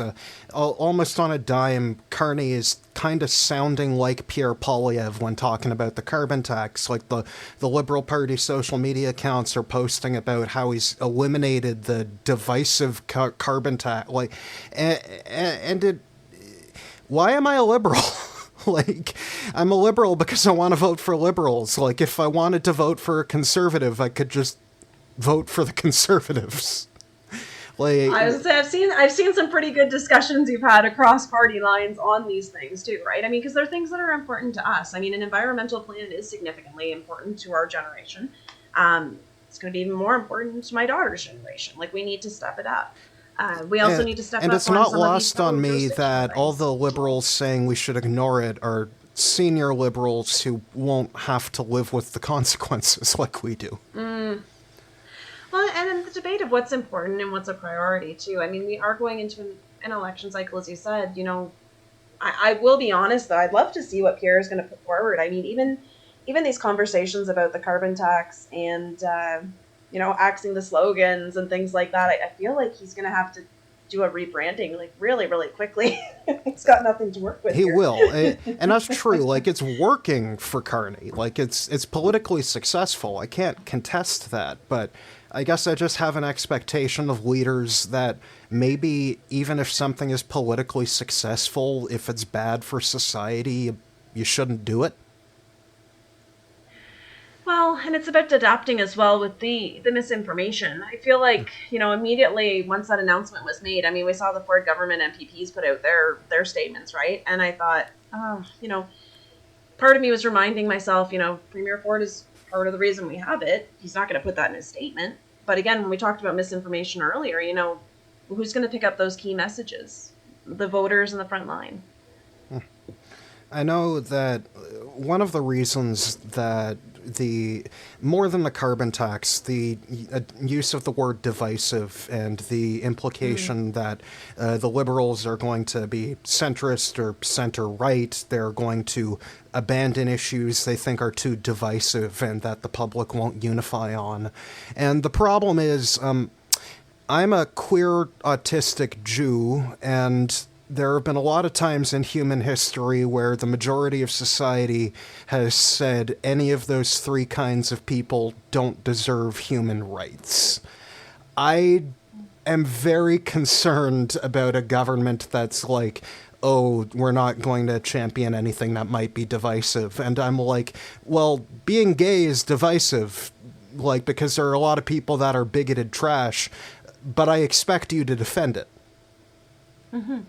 almost on a dime. Carney is kind of sounding like Pierre Poilievre when talking about the carbon tax. Like the Liberal Party social media accounts are posting about how he's eliminated the divisive carbon tax. Like, why am I a liberal? Like, I'm a liberal because I want to vote for liberals. Like, if I wanted to vote for a conservative, I could just vote for the conservatives. Like, I was gonna say, I've seen some pretty good discussions you've had across party lines on these things too, right? I mean, because they're things that are important to us. I mean, an environmental plan is significantly important to our generation. It's going to be even more important to my daughter's generation. Like, we need to step it up. We also need to step up. And it's not lost on me that all the liberals saying we should ignore it are senior liberals who won't have to live with the consequences like we do. Well, and then the debate of what's important and what's a priority too. I mean, we are going into an election cycle, as you said. I will be honest though. I'd love to see what Pierre is going to put forward. I mean, even these conversations about the carbon tax and axing the slogans and things like that. I feel like he's going to have to do a rebranding like really, really quickly. He's got nothing to work with. He will, and that's true. Like, it's working for Carney. Like, it's politically successful. I can't contest that, but I guess I just have an expectation of leaders that maybe even if something is politically successful, if it's bad for society, you shouldn't do it. Well, and it's about adapting as well with the misinformation. I feel like, immediately once that announcement was made, I mean, we saw the Ford government MPPs put out their statements, right? And I thought, part of me was reminding myself, Premier Ford is part of the reason we have it. He's not going to put that in his statement. But again, when we talked about misinformation earlier, who's going to pick up those key messages? The voters in the front line. I know that one of the reasons that more than the carbon tax, the use of the word divisive and the implication that the liberals are going to be centrist or center-right, they're going to abandon issues they think are too divisive and that the public won't unify on. And the problem is, I'm a queer autistic Jew, and there have been a lot of times in human history where the majority of society has said any of those three kinds of people don't deserve human rights. I am very concerned about a government that's like, oh, we're not going to champion anything that might be divisive. And I'm like, well, being gay is divisive, like, because there are a lot of people that are bigoted trash, but I expect you to defend it. Mm-hmm.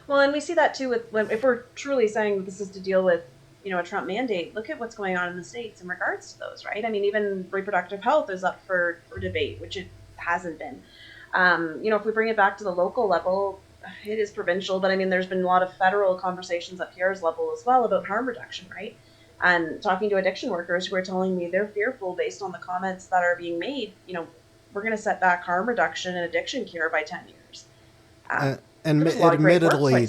Well, and we see that too if we're truly saying this is to deal with, a Trump mandate. Look at what's going on in the States in regards to those, right? I mean, even reproductive health is up for debate, which it hasn't been. If we bring it back to the local level, it is provincial, but I mean, there's been a lot of federal conversations at PR's level as well about harm reduction, right? And talking to addiction workers who are telling me they're fearful based on the comments that are being made, we're going to set back harm reduction and addiction cure by 10 years. And admittedly,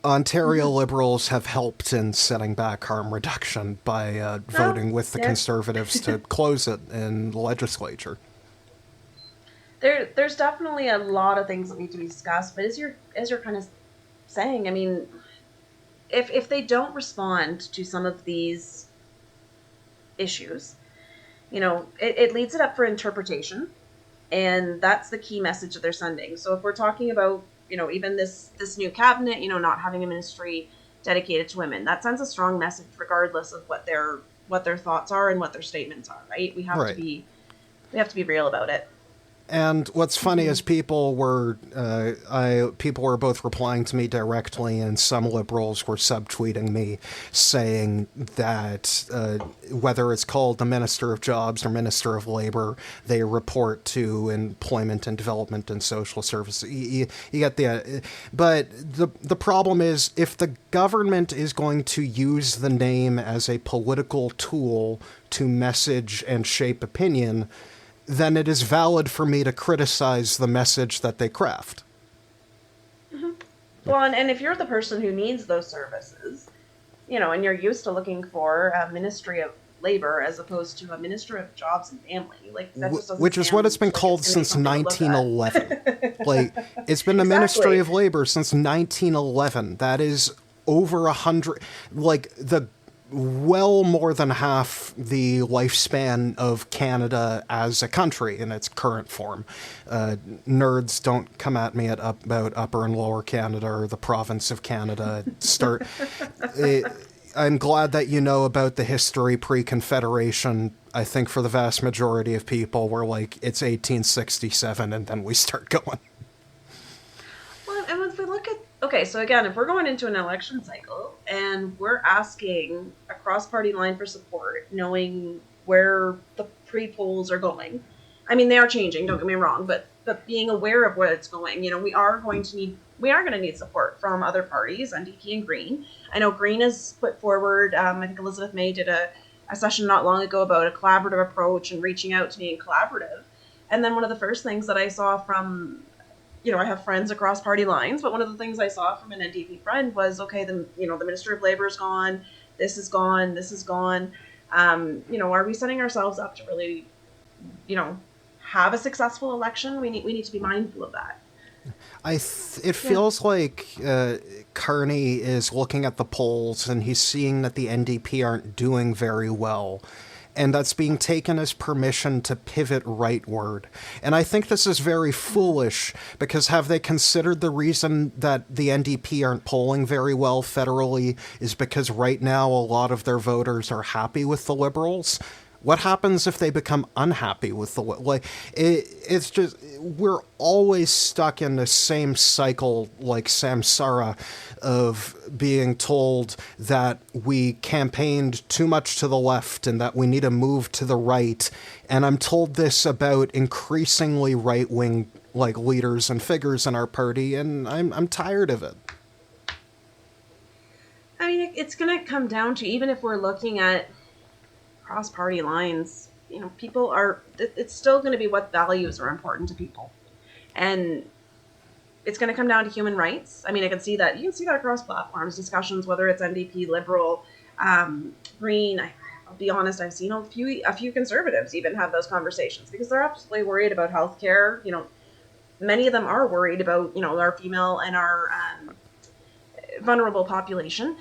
Ontario Liberals have helped in setting back harm reduction by voting with the Conservatives to close it in the legislature. There's definitely a lot of things that need to be discussed, but as you're kind of saying, I mean, if they don't respond to some of these issues, it leads it up for interpretation, and that's the key message that they're sending. So if we're talking about even this new cabinet, not having a ministry dedicated to women, that sends a strong message regardless of what their thoughts are and what their statements are, right? We have to be real about it. And what's funny is people were both replying to me directly, and some liberals were subtweeting me saying that whether it's called the Minister of Jobs or Minister of Labor, they report to Employment and Development and Social Services. You get the... But the problem is, if the government is going to use the name as a political tool to message and shape opinion, then it is valid for me to criticize the message that they craft. Mm-hmm. Well, and if you're the person who needs those services, and you're used to looking for a Ministry of Labor as opposed to a Minister of Jobs and Family, like that just doesn't which is what it's been called since 1911. Like, it's been the Ministry of Labor since 1911. That is over 100, like well more than half the lifespan of Canada as a country in its current form. Nerds don't come at me about Upper and Lower Canada or the province of Canada. I'm glad that you know about the history pre-Confederation. I think for the vast majority of people, we're like, it's 1867, and then we start going. Well, and if we look at okay, so again, if we're going into an election cycle and we're asking a cross-party line for support, knowing where the pre-polls are going, I mean, they are changing, don't get me wrong, but being aware of where it's going, we are going to need support from other parties, NDP and Green. I know Green has put forward, I think Elizabeth May did a session not long ago about a collaborative approach and reaching out to being collaborative. And then one of the first things that I saw from I have friends across party lines, but one of the things I saw from an NDP friend was, okay, the Minister of Labor is gone, this is gone, this is gone. Are we setting ourselves up to really, have a successful election? We need to be mindful of that. It feels like Carney is looking at the polls and he's seeing that the NDP aren't doing very well. And that's being taken as permission to pivot rightward. And I think this is very foolish, because have they considered the reason that the NDP aren't polling very well federally is because right now a lot of their voters are happy with the Liberals? What happens if they become unhappy with the... it's just... We're always stuck in the same cycle, like samsara, of being told that we campaigned too much to the left and that we need to move to the right. And I'm told this about increasingly right-wing leaders and figures in our party, and I'm tired of it. I mean, it's going to come down to, even if we're looking at cross-party lines, people are, it's still going to be what values are important to people. And it's going to come down to human rights. I mean, I can see that. You can see that across platforms, discussions, whether it's NDP, Liberal, Green. I'll be honest, I've seen a few conservatives even have those conversations because they're absolutely worried about healthcare. Many of them are worried about, our female and our vulnerable population.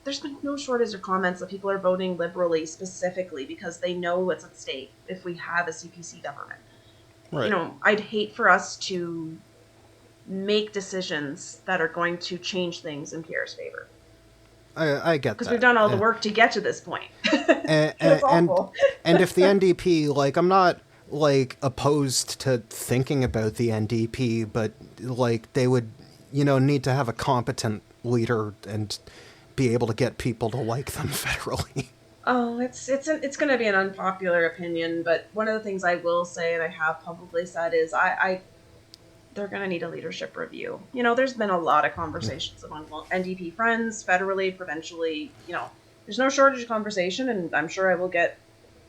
There's been no shortage of comments that people are voting liberally specifically because they know what's at stake if we have a CPC government. Right. I'd hate for us to make decisions that are going to change things in Pierre's favor. I get that. Because we've done all the work to get to this point. It's awful. And if the NDP, I'm not, opposed to thinking about the NDP, but, they would, need to have a competent leader and be able to get people to like them federally. Oh, it's going to be an unpopular opinion, but one of the things I will say, and I have publicly said, is they're going to need a leadership review. There's been a lot of conversations among NDP friends, federally, provincially. There's no shortage of conversation, and I'm sure I will get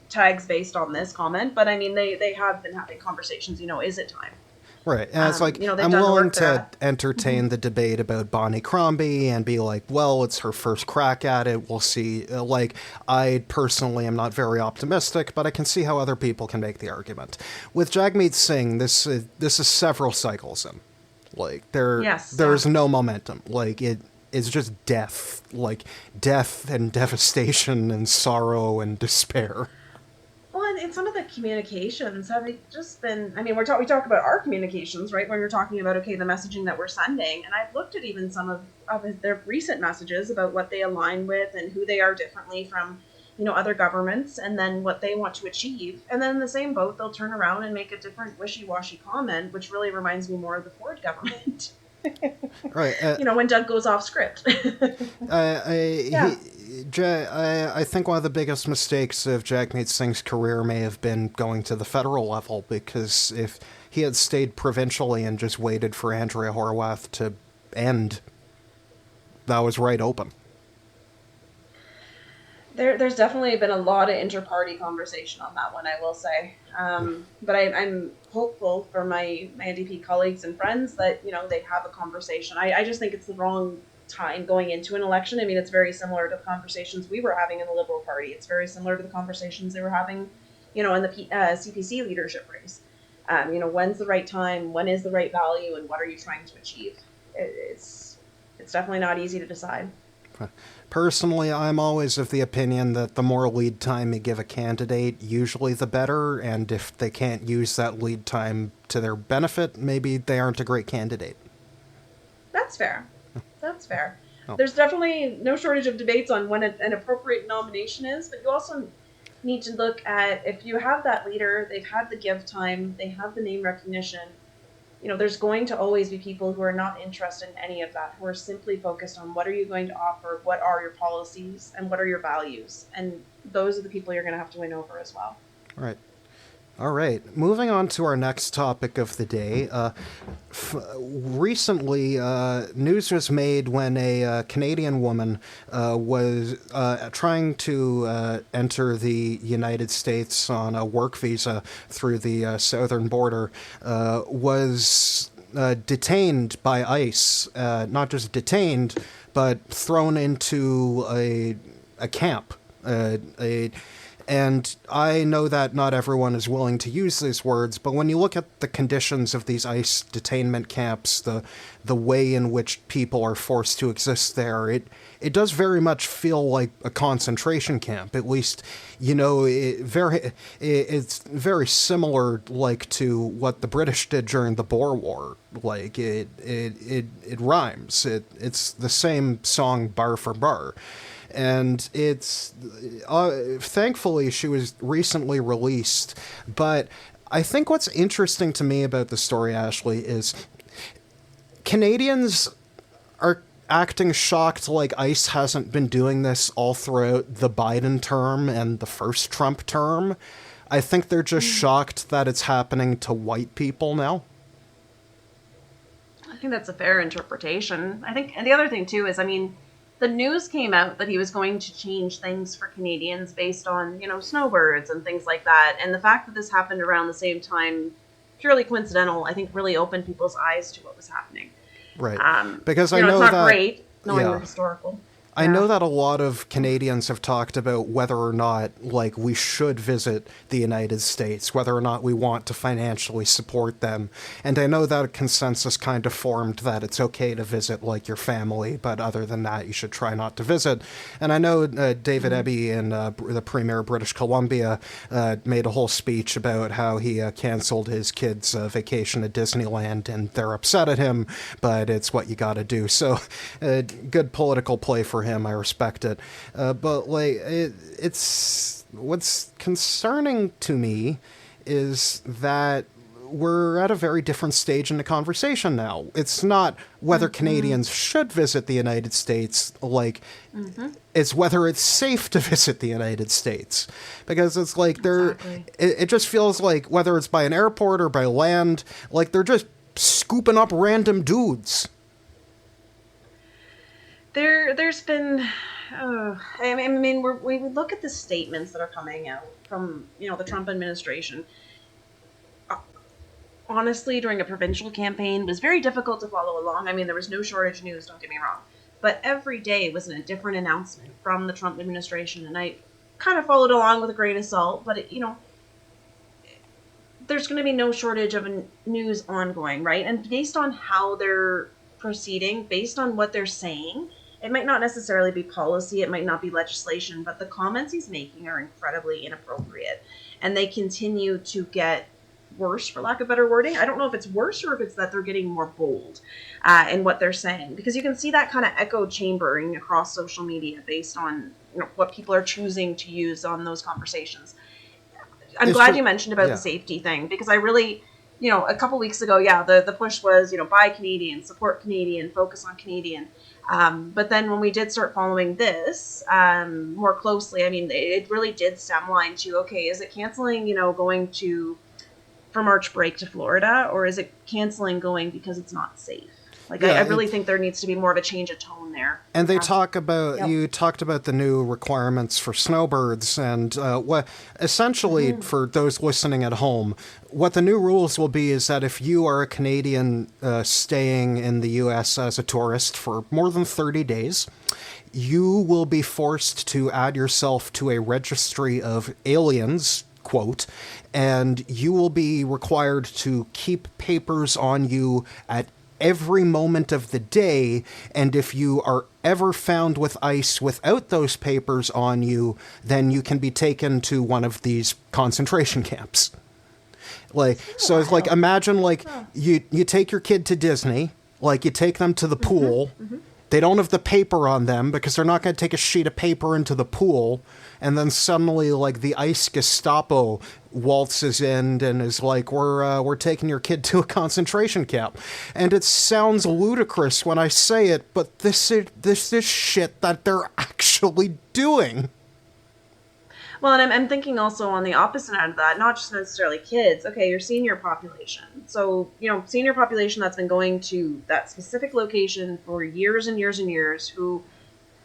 tags based on this comment. But I mean, they have been having conversations. Is it time? Right, and it's I'm willing to entertain the debate about Bonnie Crombie and be like, well, it's her first crack at it. We'll see. I personally am not very optimistic, but I can see how other people can make the argument. With Jagmeet Singh, this is several cycles in. There's no momentum. It is just death. Death and devastation and sorrow and despair. Well, and some of the communications have just been, we talk about our communications, right? When you're talking about, the messaging that we're sending. And I've looked at even some of their recent messages about what they align with and who they are differently from, other governments, and then what they want to achieve. And then in the same boat, they'll turn around and make a different wishy-washy comment, which really reminds me more of the Ford government. Right. When Doug goes off script. I think one of the biggest mistakes of Jagmeet Singh's career may have been going to the federal level, because if he had stayed provincially and just waited for Andrea Horwath to end, that was right open. There's definitely been a lot of inter-party conversation on that one, I will say. But I'm hopeful for my NDP colleagues and friends that, they have a conversation. I just think it's the wrong time going into an election. It's very similar to the conversations we were having in the Liberal Party. It's very similar to the conversations they were having, in the CPC leadership race. When's the right time? When is the right value? And what are you trying to achieve? It's definitely not easy to decide. Personally, I'm always of the opinion that the more lead time you give a candidate, usually the better, and if they can't use that lead time to their benefit, maybe they aren't a great candidate. That's fair. That's fair. Oh. There's definitely no shortage of debates on when an appropriate nomination is, but you also need to look at, if you have that leader, they've had the give time, they have the name recognition, there's going to always be people who are not interested in any of that, who are simply focused on what are you going to offer, what are your policies, and what are your values. And those are the people you're going to have to win over as well. Right. All right. Moving on to our next topic of the day. Recently, news was made when a Canadian woman was trying to enter the United States on a work visa through the southern border, was detained by ICE. Not just detained, but thrown into a camp. And I know that not everyone is willing to use these words, but when you look at the conditions of these ICE detainment camps, the way in which people are forced to exist there, it does very much feel like a concentration camp. At least, it's very similar, to what the British did during the Boer War. It rhymes. It's the same song bar for bar. And it's thankfully she was recently released. But I think what's interesting to me about the story, Ashley, is Canadians are acting shocked like ICE hasn't been doing this all throughout the Biden term and the first Trump term. I think they're just shocked that it's happening to white people now. I think that's a fair interpretation. I think, and the other thing too is, the news came out that he was going to change things for Canadians based on, snowbirds and things like that. And the fact that this happened around the same time, purely coincidental, I think really opened people's eyes to what was happening. Right. Because I know it's not that, great knowing the historical. I know that a lot of Canadians have talked about whether or not, like, we should visit the United States, whether or not we want to financially support them. And I know that a consensus kind of formed that it's okay to visit, like, your family, but other than that, you should try not to visit. And I know David Eby, the Premier of British Columbia, made a whole speech about how he canceled his kids' vacation at Disneyland, and they're upset at him, but it's what you gotta do. So, good political play for him. I respect it. But like, it's what's concerning to me is that we're at a very different stage in the conversation now. It's not whether Canadians should visit the United States, it's whether it's safe to visit the United States. Because it's like it just feels like whether it's by an airport or by land, like they're just scooping up random dudes. There's been, we look at the statements that are coming out from, the Trump administration. Honestly, during a provincial campaign, it was very difficult to follow along. I mean, there was no shortage of news, don't get me wrong. But every day was a different announcement from the Trump administration, and I kind of followed along with a grain of salt. But, there's going to be no shortage of news ongoing, right? And based on how they're proceeding, based on what they're saying, it might not necessarily be policy, it might not be legislation, but the comments he's making are incredibly inappropriate. And they continue to get worse, for lack of better wording. I don't know if it's worse or if it's that they're getting more bold in what they're saying. Because you can see that kind of echo chambering across social media based on what people are choosing to use on those conversations. I'm glad you mentioned about the safety thing, because I really... a couple weeks ago, the push was, buy Canadian, support Canadian, focus on Canadian. But then when we did start following this more closely, I mean, it really did stem line to, okay, is it canceling, going for March break to Florida, or is it canceling going because it's not safe? I really think there needs to be more of a change of tone there. And they talk about, you talked about the new requirements for snowbirds, and what essentially, for those listening at home, what the new rules will be is that if you are a Canadian staying in the U.S. as a tourist for more than 30 days, you will be forced to add yourself to a registry of aliens, quote, and you will be required to keep papers on you at every moment of the day, and if you are ever found with ice without those papers on you, then you can be taken to one of these concentration camps. So it's like, imagine you take your kid to Disney, you take them to the pool. They don't have the paper on them because they're not going to take a sheet of paper into the pool. And then suddenly, the ICE Gestapo waltzes in and is like, we're taking your kid to a concentration camp. And it sounds ludicrous when I say it, but this is shit that they're actually doing. Well, and I'm thinking also on the opposite end of that, not just necessarily kids. Okay, your senior population. So, senior population that's been going to that specific location for years and years and years, who,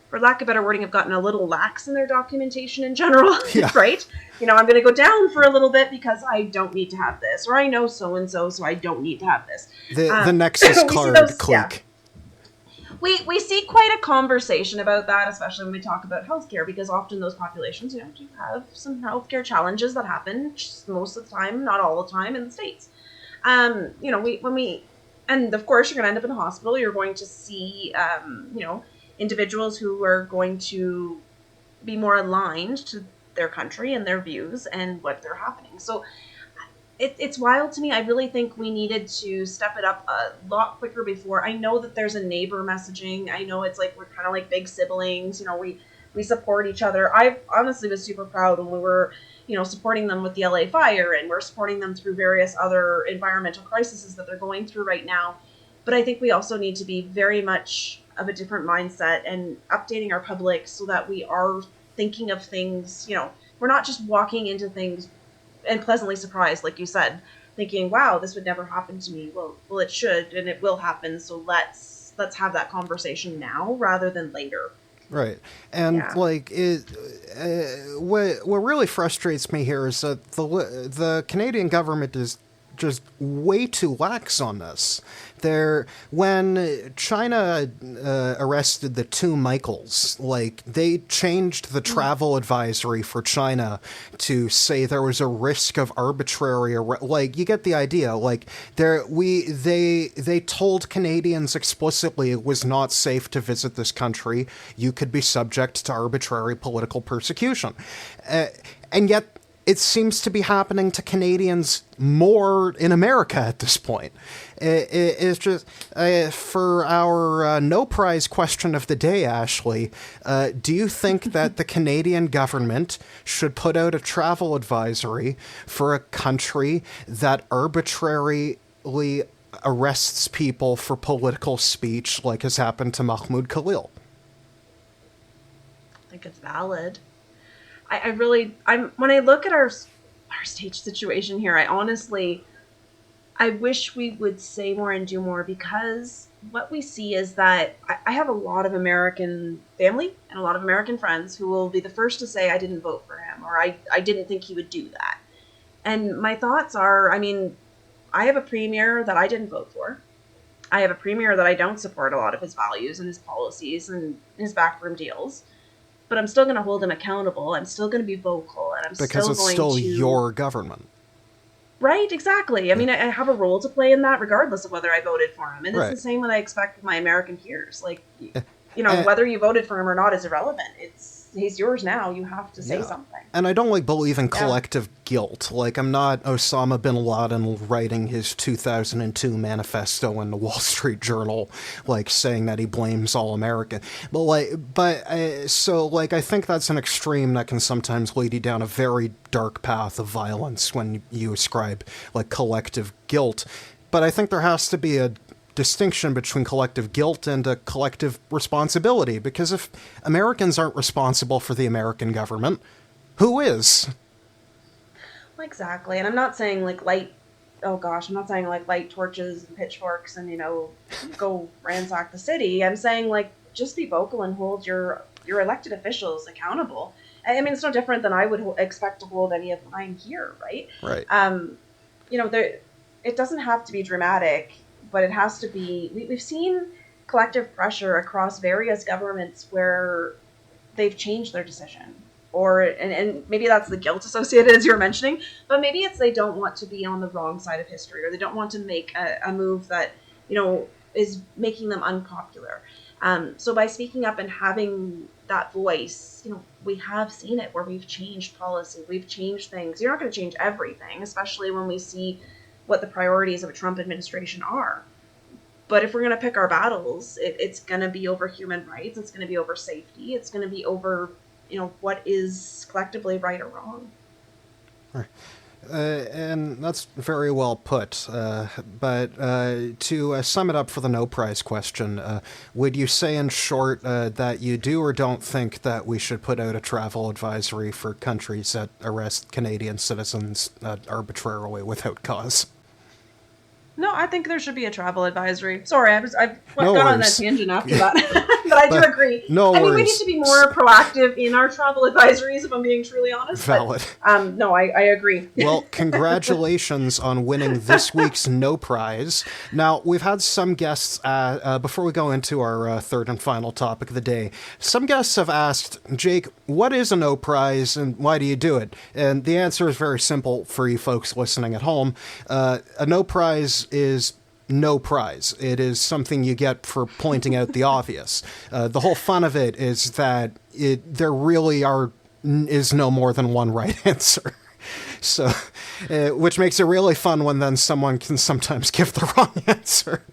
for lack of better wording, have gotten a little lax in their documentation in general, right? I'm going to go down for a little bit because I don't need to have this, or I know so-and-so, so I don't need to have this. The Nexus card clique. We see quite a conversation about that, especially when we talk about healthcare, because often those populations, do have some healthcare challenges that happen most of the time, not all the time, in the States. And of course, you're going to end up in a hospital. You're going to see, individuals who are going to be more aligned to their country and their views and what they're happening. So it's wild to me. I really think we needed to step it up a lot quicker before. I know that there's a neighbor messaging. I know it's we're kind of like big siblings. We support each other. I honestly was super proud when we were, supporting them with the LA fire, and we're supporting them through various other environmental crises that they're going through right now. But I think we also need to be very much of a different mindset and updating our public so that we are thinking of things, we're not just walking into things and pleasantly surprised, like you said, thinking, wow, this would never happen to me. Well, it should, and it will happen. So let's have that conversation now rather than later. Right. And Yeah. like what really frustrates me here is that the Canadian government is just way too lax on this. When China arrested the two Michaels, like they changed the travel advisory for China to say there was a risk of arbitrary like you get the idea. Like they told Canadians explicitly it was not safe to visit this country. You could be subject to arbitrary political persecution, and yet it seems to be happening to Canadians more in America at this point. It's just for our no prize question of the day, Ashley. Do you think that the Canadian government should put out a travel advisory for a country that arbitrarily arrests people for political speech, like has happened to Mahmoud Khalil? I think it's valid. When I look at our stage situation here, I wish we would say more and do more, because what we see is that I have a lot of American family and a lot of American friends who will be the first to say I didn't vote for him, or I didn't think he would do that. And my thoughts are, I mean, I have a premier that I didn't vote for. I have a premier that I don't support a lot of his values and his policies and his backroom deals. But I'm still going to hold him accountable. I'm still going to be vocal, and because it's still your government. Right, exactly. I mean, I have a role to play in that, regardless of whether I voted for him. And it's the same what I expect of my American peers. Like, whether you voted for him or not is irrelevant. He's yours now. You have to say something. And I don't believe in collective guilt. Like, I'm not Osama bin Laden writing his 2002 manifesto in the Wall Street Journal, like saying that he blames all America. So I think that's an extreme that can sometimes lead you down a very dark path of violence when you ascribe like collective guilt. But I think there has to be a distinction between collective guilt and a collective responsibility, because if Americans aren't responsible for the American government, who is? Exactly. And I'm not saying light torches and pitchforks and go ransack the city. I'm saying just be vocal and hold your elected officials accountable. I mean, it's no different than I would expect to hold any of mine here, right? Right. It doesn't have to be dramatic, but it has to be. We've seen collective pressure across various governments where they've changed their decision, and maybe that's the guilt associated, as you were mentioning, but maybe it's they don't want to be on the wrong side of history, or they don't want to make a move that is making them unpopular. So by speaking up and having that voice, we have seen it where we've changed policy, we've changed things. You're not going to change everything, especially when we see what the priorities of a Trump administration are. But if we're going to pick our battles, it's going to be over human rights, it's going to be over safety, it's going to be over, what is collectively right or wrong. And that's very well put. But to sum it up for the no prize question, would you say in short that you do or don't think that we should put out a travel advisory for countries that arrest Canadian citizens arbitrarily without cause? No, I think there should be a travel advisory. Sorry, I've no gone worries. on that tangent after that. But I do agree. No worries. We need to be more proactive in our travel advisories, if I'm being truly honest. Valid. But, no, I agree. Well, congratulations on winning this week's no prize. Now, we've had some guests, before we go into our third and final topic of the day, some guests have asked, Jake, what is a no prize and why do you do it? And the answer is very simple for you folks listening at home. A no prize is no prize. It is something you get for pointing out the obvious. The whole fun of it is that there really is no more than one right answer. So, which makes it really fun when then someone can sometimes give the wrong answer.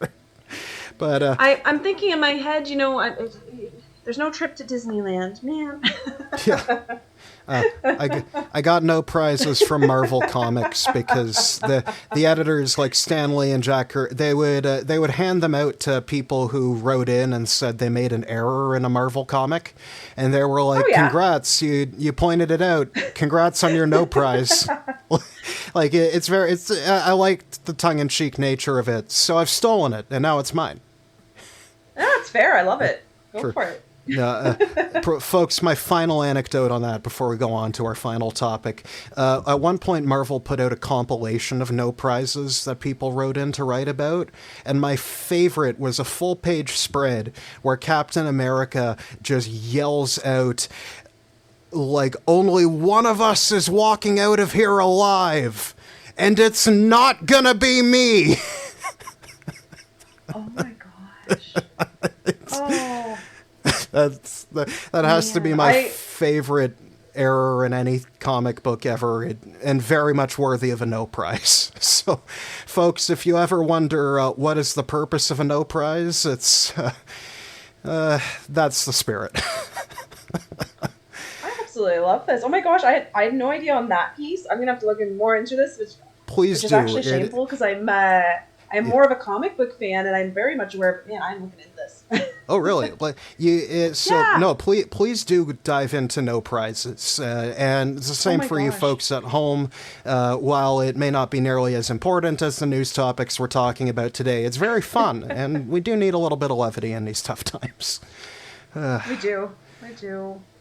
But I'm thinking in my head, there's no trip to Disneyland, man. Yeah. I got no prizes from Marvel Comics because the editors like Stan Lee and Jack Kirby, they would hand them out to people who wrote in and said they made an error in a Marvel comic, and they were like, "Congrats, you pointed it out. Congrats on your no prize." I liked the tongue-in-cheek nature of it, so I've stolen it and now it's mine. That's fair. I love it. Go for it. Folks, my final anecdote on that before we go on to our final topic. At one point, Marvel put out a compilation of no prizes that people wrote in to write about, and my favorite was a full-page spread where Captain America just yells out, like, only one of us is walking out of here alive, and it's not gonna be me. Oh my gosh. Oh. That has to be my favorite error in any comic book ever, and very much worthy of a no prize. So, folks, if you ever wonder what is the purpose of a no prize, it's that's the spirit. I absolutely love this. Oh my gosh, I had no idea on that piece. I'm gonna have to look more into this, which is actually shameful because I'm more of a comic book fan, and I'm very much aware of, man, I'm looking at this. Oh, really? But no, please do dive into no prizes. And it's the same for you folks at home. While it may not be nearly as important as the news topics we're talking about today, it's very fun, and we do need a little bit of levity in these tough times. We do.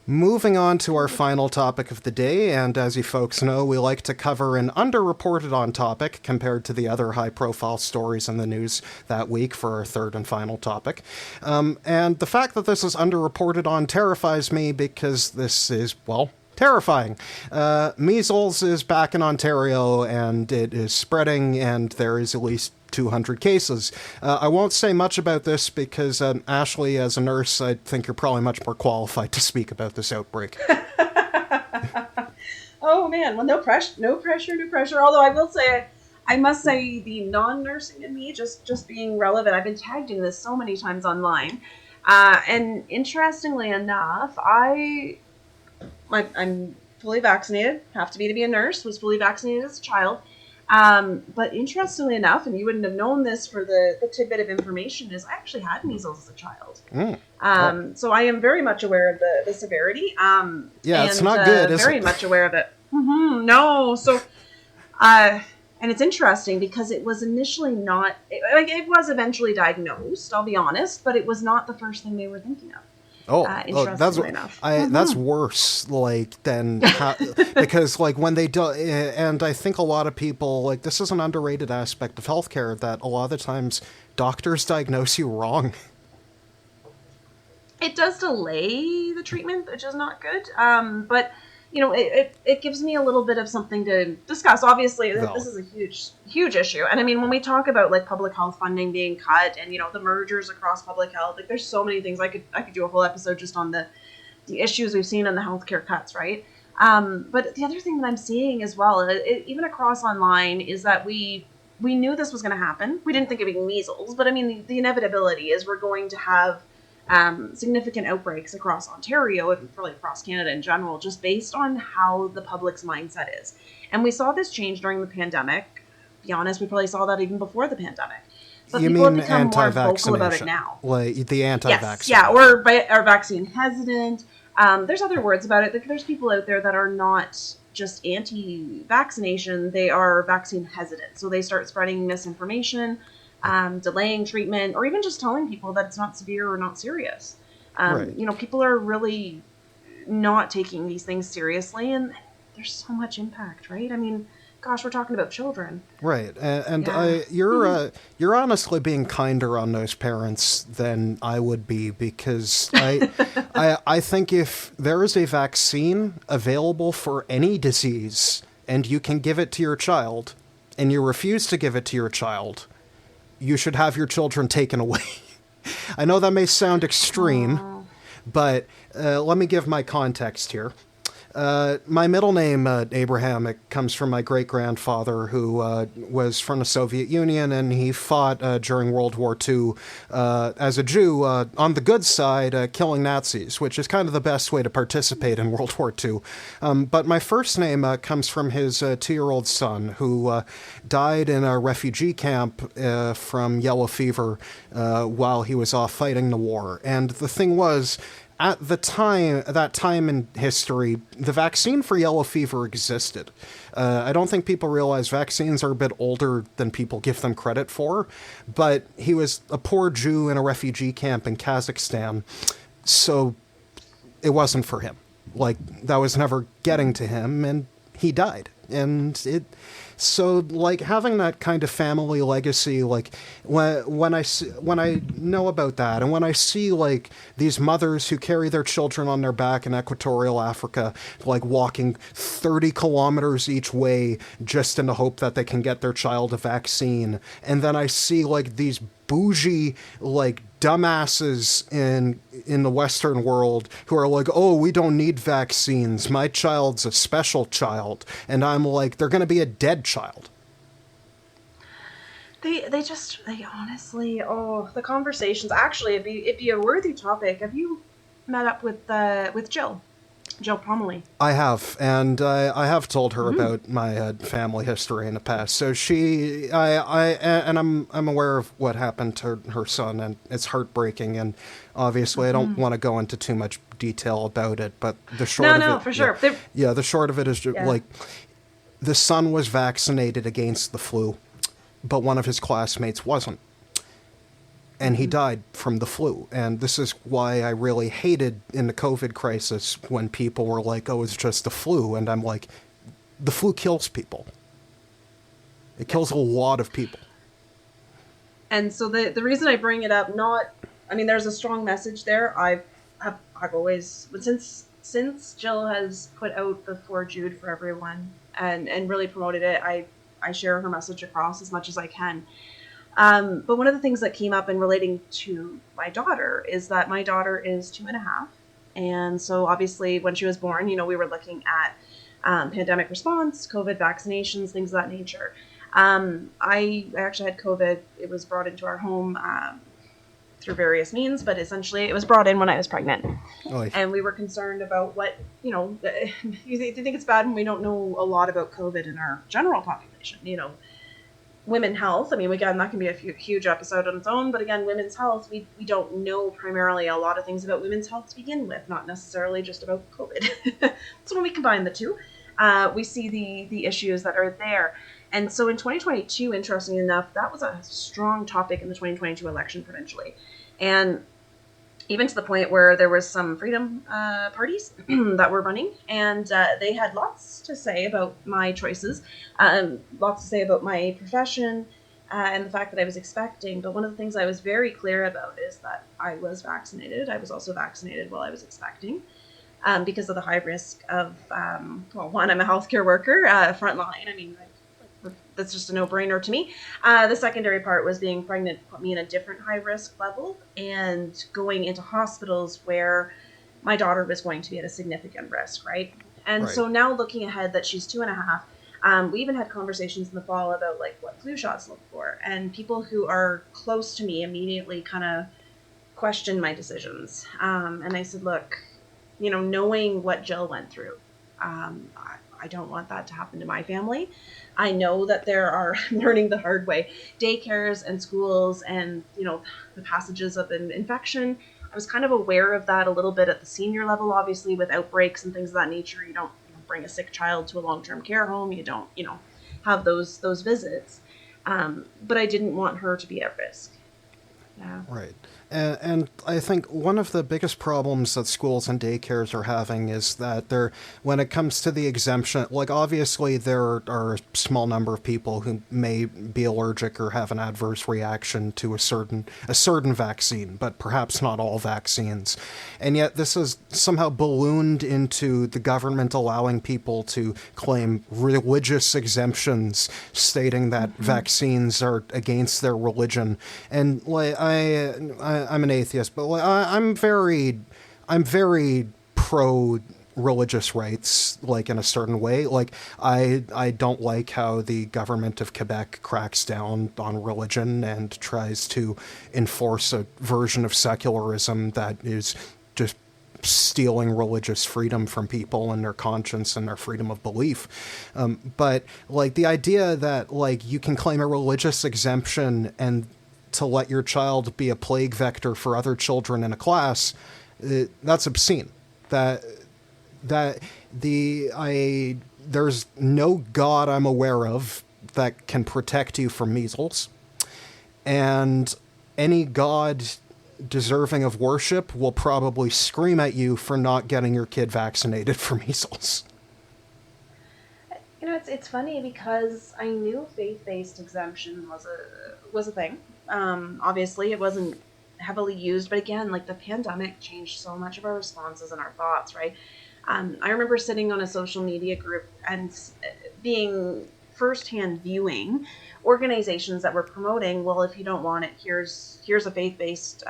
Moving on to our final topic of the day, and as you folks know, we like to cover an underreported on topic compared to the other high-profile stories in the news that week for our third and final topic. And the fact that this is underreported on terrifies me because this is, well, terrifying. Measles is back in Ontario, and it is spreading, and there is at least 200 cases. I won't say much about this because, Ashley, as a nurse, I think you're probably much more qualified to speak about this outbreak. Oh, man. Well, no pressure. Although I must say the non-nursing in me, just being relevant, I've been tagged in this so many times online. And interestingly enough, I'm fully vaccinated, have to be a nurse, was fully vaccinated as a child. But interestingly enough, and you wouldn't have known this for the tidbit of information, is I actually had measles as a child. So I am very much aware of the severity. It's not good, is very it? much aware of it. No. So, and it's interesting because it was initially not, it was eventually diagnosed, I'll be honest, but it was not the first thing they were thinking of. That's worse. Like than because like when they do, and I think a lot of people like this is an underrated aspect of healthcare that a lot of the times doctors diagnose you wrong. It does delay the treatment, which is not good. But you know, it gives me a little bit of something to discuss. Obviously, this is a huge issue. And I mean, when we talk about like public health funding being cut and, you know, the mergers across public health, like there's so many things. I could do a whole episode just on the issues we've seen in the healthcare cuts, right? But the other thing that I'm seeing as well, even across online, is that we knew this was going to happen. We didn't think it'd be measles, but I mean, the inevitability is we're going to have significant outbreaks across Ontario and probably across Canada in general, just based on how the public's mindset is. And we saw this change during the pandemic. To be honest, we probably saw that even before the pandemic. But you people mean have become more vocal about it anti-vaccination? now. Like the anti-vaccine? Yes, yeah, or vaccine hesitant. There's other words about it. There's people out there that are not just anti-vaccination, they are vaccine hesitant. So they start spreading misinformation, delaying treatment, or even just telling people that it's not severe or not serious. Right. You know, people are really not taking these things seriously, and there's so much impact, right? I mean, gosh, we're talking about children. Right, and you're honestly being kinder on those parents than I would be, because I think if there is a vaccine available for any disease and you can give it to your child, and you refuse to give it to your child, you should have your children taken away. I know that may sound extreme, but let me give my context here. My middle name, Abraham, it comes from my great-grandfather who was from the Soviet Union, and he fought during World War II as a Jew on the good side, killing Nazis, which is kind of the best way to participate in World War II. But my first name comes from his 2-year-old son who died in a refugee camp from yellow fever while he was off fighting the war. And the thing was, at that time in history, the vaccine for yellow fever existed. I don't think people realize vaccines are a bit older than people give them credit for, but he was a poor Jew in a refugee camp in Kazakhstan, so it wasn't for him. Like, that was never getting to him, and he died. And so, like, having that kind of family legacy, like, when I know about that, and when I see, like, these mothers who carry their children on their back in equatorial Africa, like, walking 30 kilometers each way just in the hope that they can get their child a vaccine, and then I see, like, these bougie, like, dumbasses in the Western world who are like, oh, we don't need vaccines. My child's a special child. And I'm like, they're going to be a dead child. They honestly, the conversations, actually, it'd be a worthy topic. Have you met up with Jill Pomeroy? I have, and I have told her about my family history in the past. So I'm aware of what happened to her son, and it's heartbreaking. And obviously, I don't want to go into too much detail about it. But the short of it, for sure. The short of it is like the son was vaccinated against the flu, but one of his classmates wasn't. And he died from the flu. And this is why I really hated in the COVID crisis when people were like, oh, it's just the flu. And I'm like, the flu kills people. It kills a lot of people. And so the reason I bring it up, there's a strong message there. I've always, since Jill has put out the For Jude for everyone and really promoted it, I share her message across as much as I can. But one of the things that came up in relating to my daughter is that my daughter is 2.5. And so obviously when she was born, we were looking at pandemic response, COVID vaccinations, things of that nature. I actually had COVID. It was brought into our home through various means, but essentially it was brought in when I was pregnant. Oy. And we were concerned about what, you think it's bad when we don't know a lot about COVID in our general population, women health. Again, that can be a huge episode on its own, but again, women's health, we don't know primarily a lot of things about women's health to begin with, not necessarily just about COVID. So when we combine the two, we see the issues that are there. And so in 2022, interestingly enough, that was a strong topic in the 2022 election provincially. And even to the point where there was some freedom parties that were running, and they had lots to say about my choices, lots to say about my profession, and the fact that I was expecting. But one of the things I was very clear about is that I was vaccinated. I was also vaccinated while I was expecting, because of the high risk of, one, I'm a healthcare worker, frontline. That's just a no-brainer to me. The secondary part was being pregnant put me in a different high-risk level and going into hospitals where my daughter was going to be at a significant risk, right? And right. So now looking ahead that she's 2.5, we even had conversations in the fall about like what flu shots look for. And people who are close to me immediately kind of questioned my decisions. And I said, look, knowing what Jill went through, I don't want that to happen to my family. I know that there are, learning the hard way, daycares and schools and, the passages of an infection. I was kind of aware of that a little bit at the senior level, obviously, with outbreaks and things of that nature. You don't bring a sick child to a long-term care home. You don't, have those visits. But I didn't want her to be at risk. Yeah. Right. And I think one of the biggest problems that schools and daycares are having is that when it comes to the exemption, like obviously there are a small number of people who may be allergic or have an adverse reaction to a certain vaccine, but perhaps not all vaccines. And yet this is somehow ballooned into the government allowing people to claim religious exemptions, stating that vaccines are against their religion. And like I'm an atheist, but I'm very pro religious rights, like in a certain way. Like I don't like how the government of Quebec cracks down on religion and tries to enforce a version of secularism that is just stealing religious freedom from people and their conscience and their freedom of belief. But like the idea that like you can claim a religious exemption and to let your child be a plague vector for other children in a class, that's obscene. There's no God I'm aware of that can protect you from measles, and any God deserving of worship will probably scream at you for not getting your kid vaccinated for measles. It's funny because I knew faith-based exemption was a thing. Obviously, it wasn't heavily used, but again, like the pandemic changed so much of our responses and our thoughts, right? I remember sitting on a social media group and being firsthand viewing organizations that were promoting, well, if you don't want it, here's a faith-based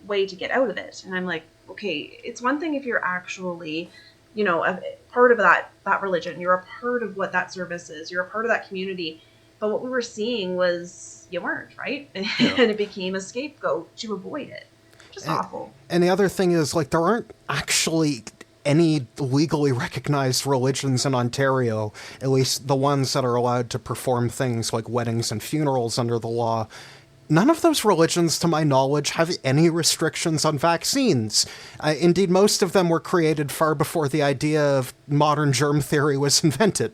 way to get out of it. And I'm like, okay, it's one thing if you're actually, a part of that religion, you're a part of what that service is, you're a part of that community. But what we were seeing was you weren't, right? Yeah. And it became a scapegoat to avoid it. Just awful. And the other thing is, like, there aren't actually any legally recognized religions in Ontario, at least the ones that are allowed to perform things like weddings and funerals under the law. None of those religions, to my knowledge, have any restrictions on vaccines. Indeed, most of them were created far before the idea of modern germ theory was invented.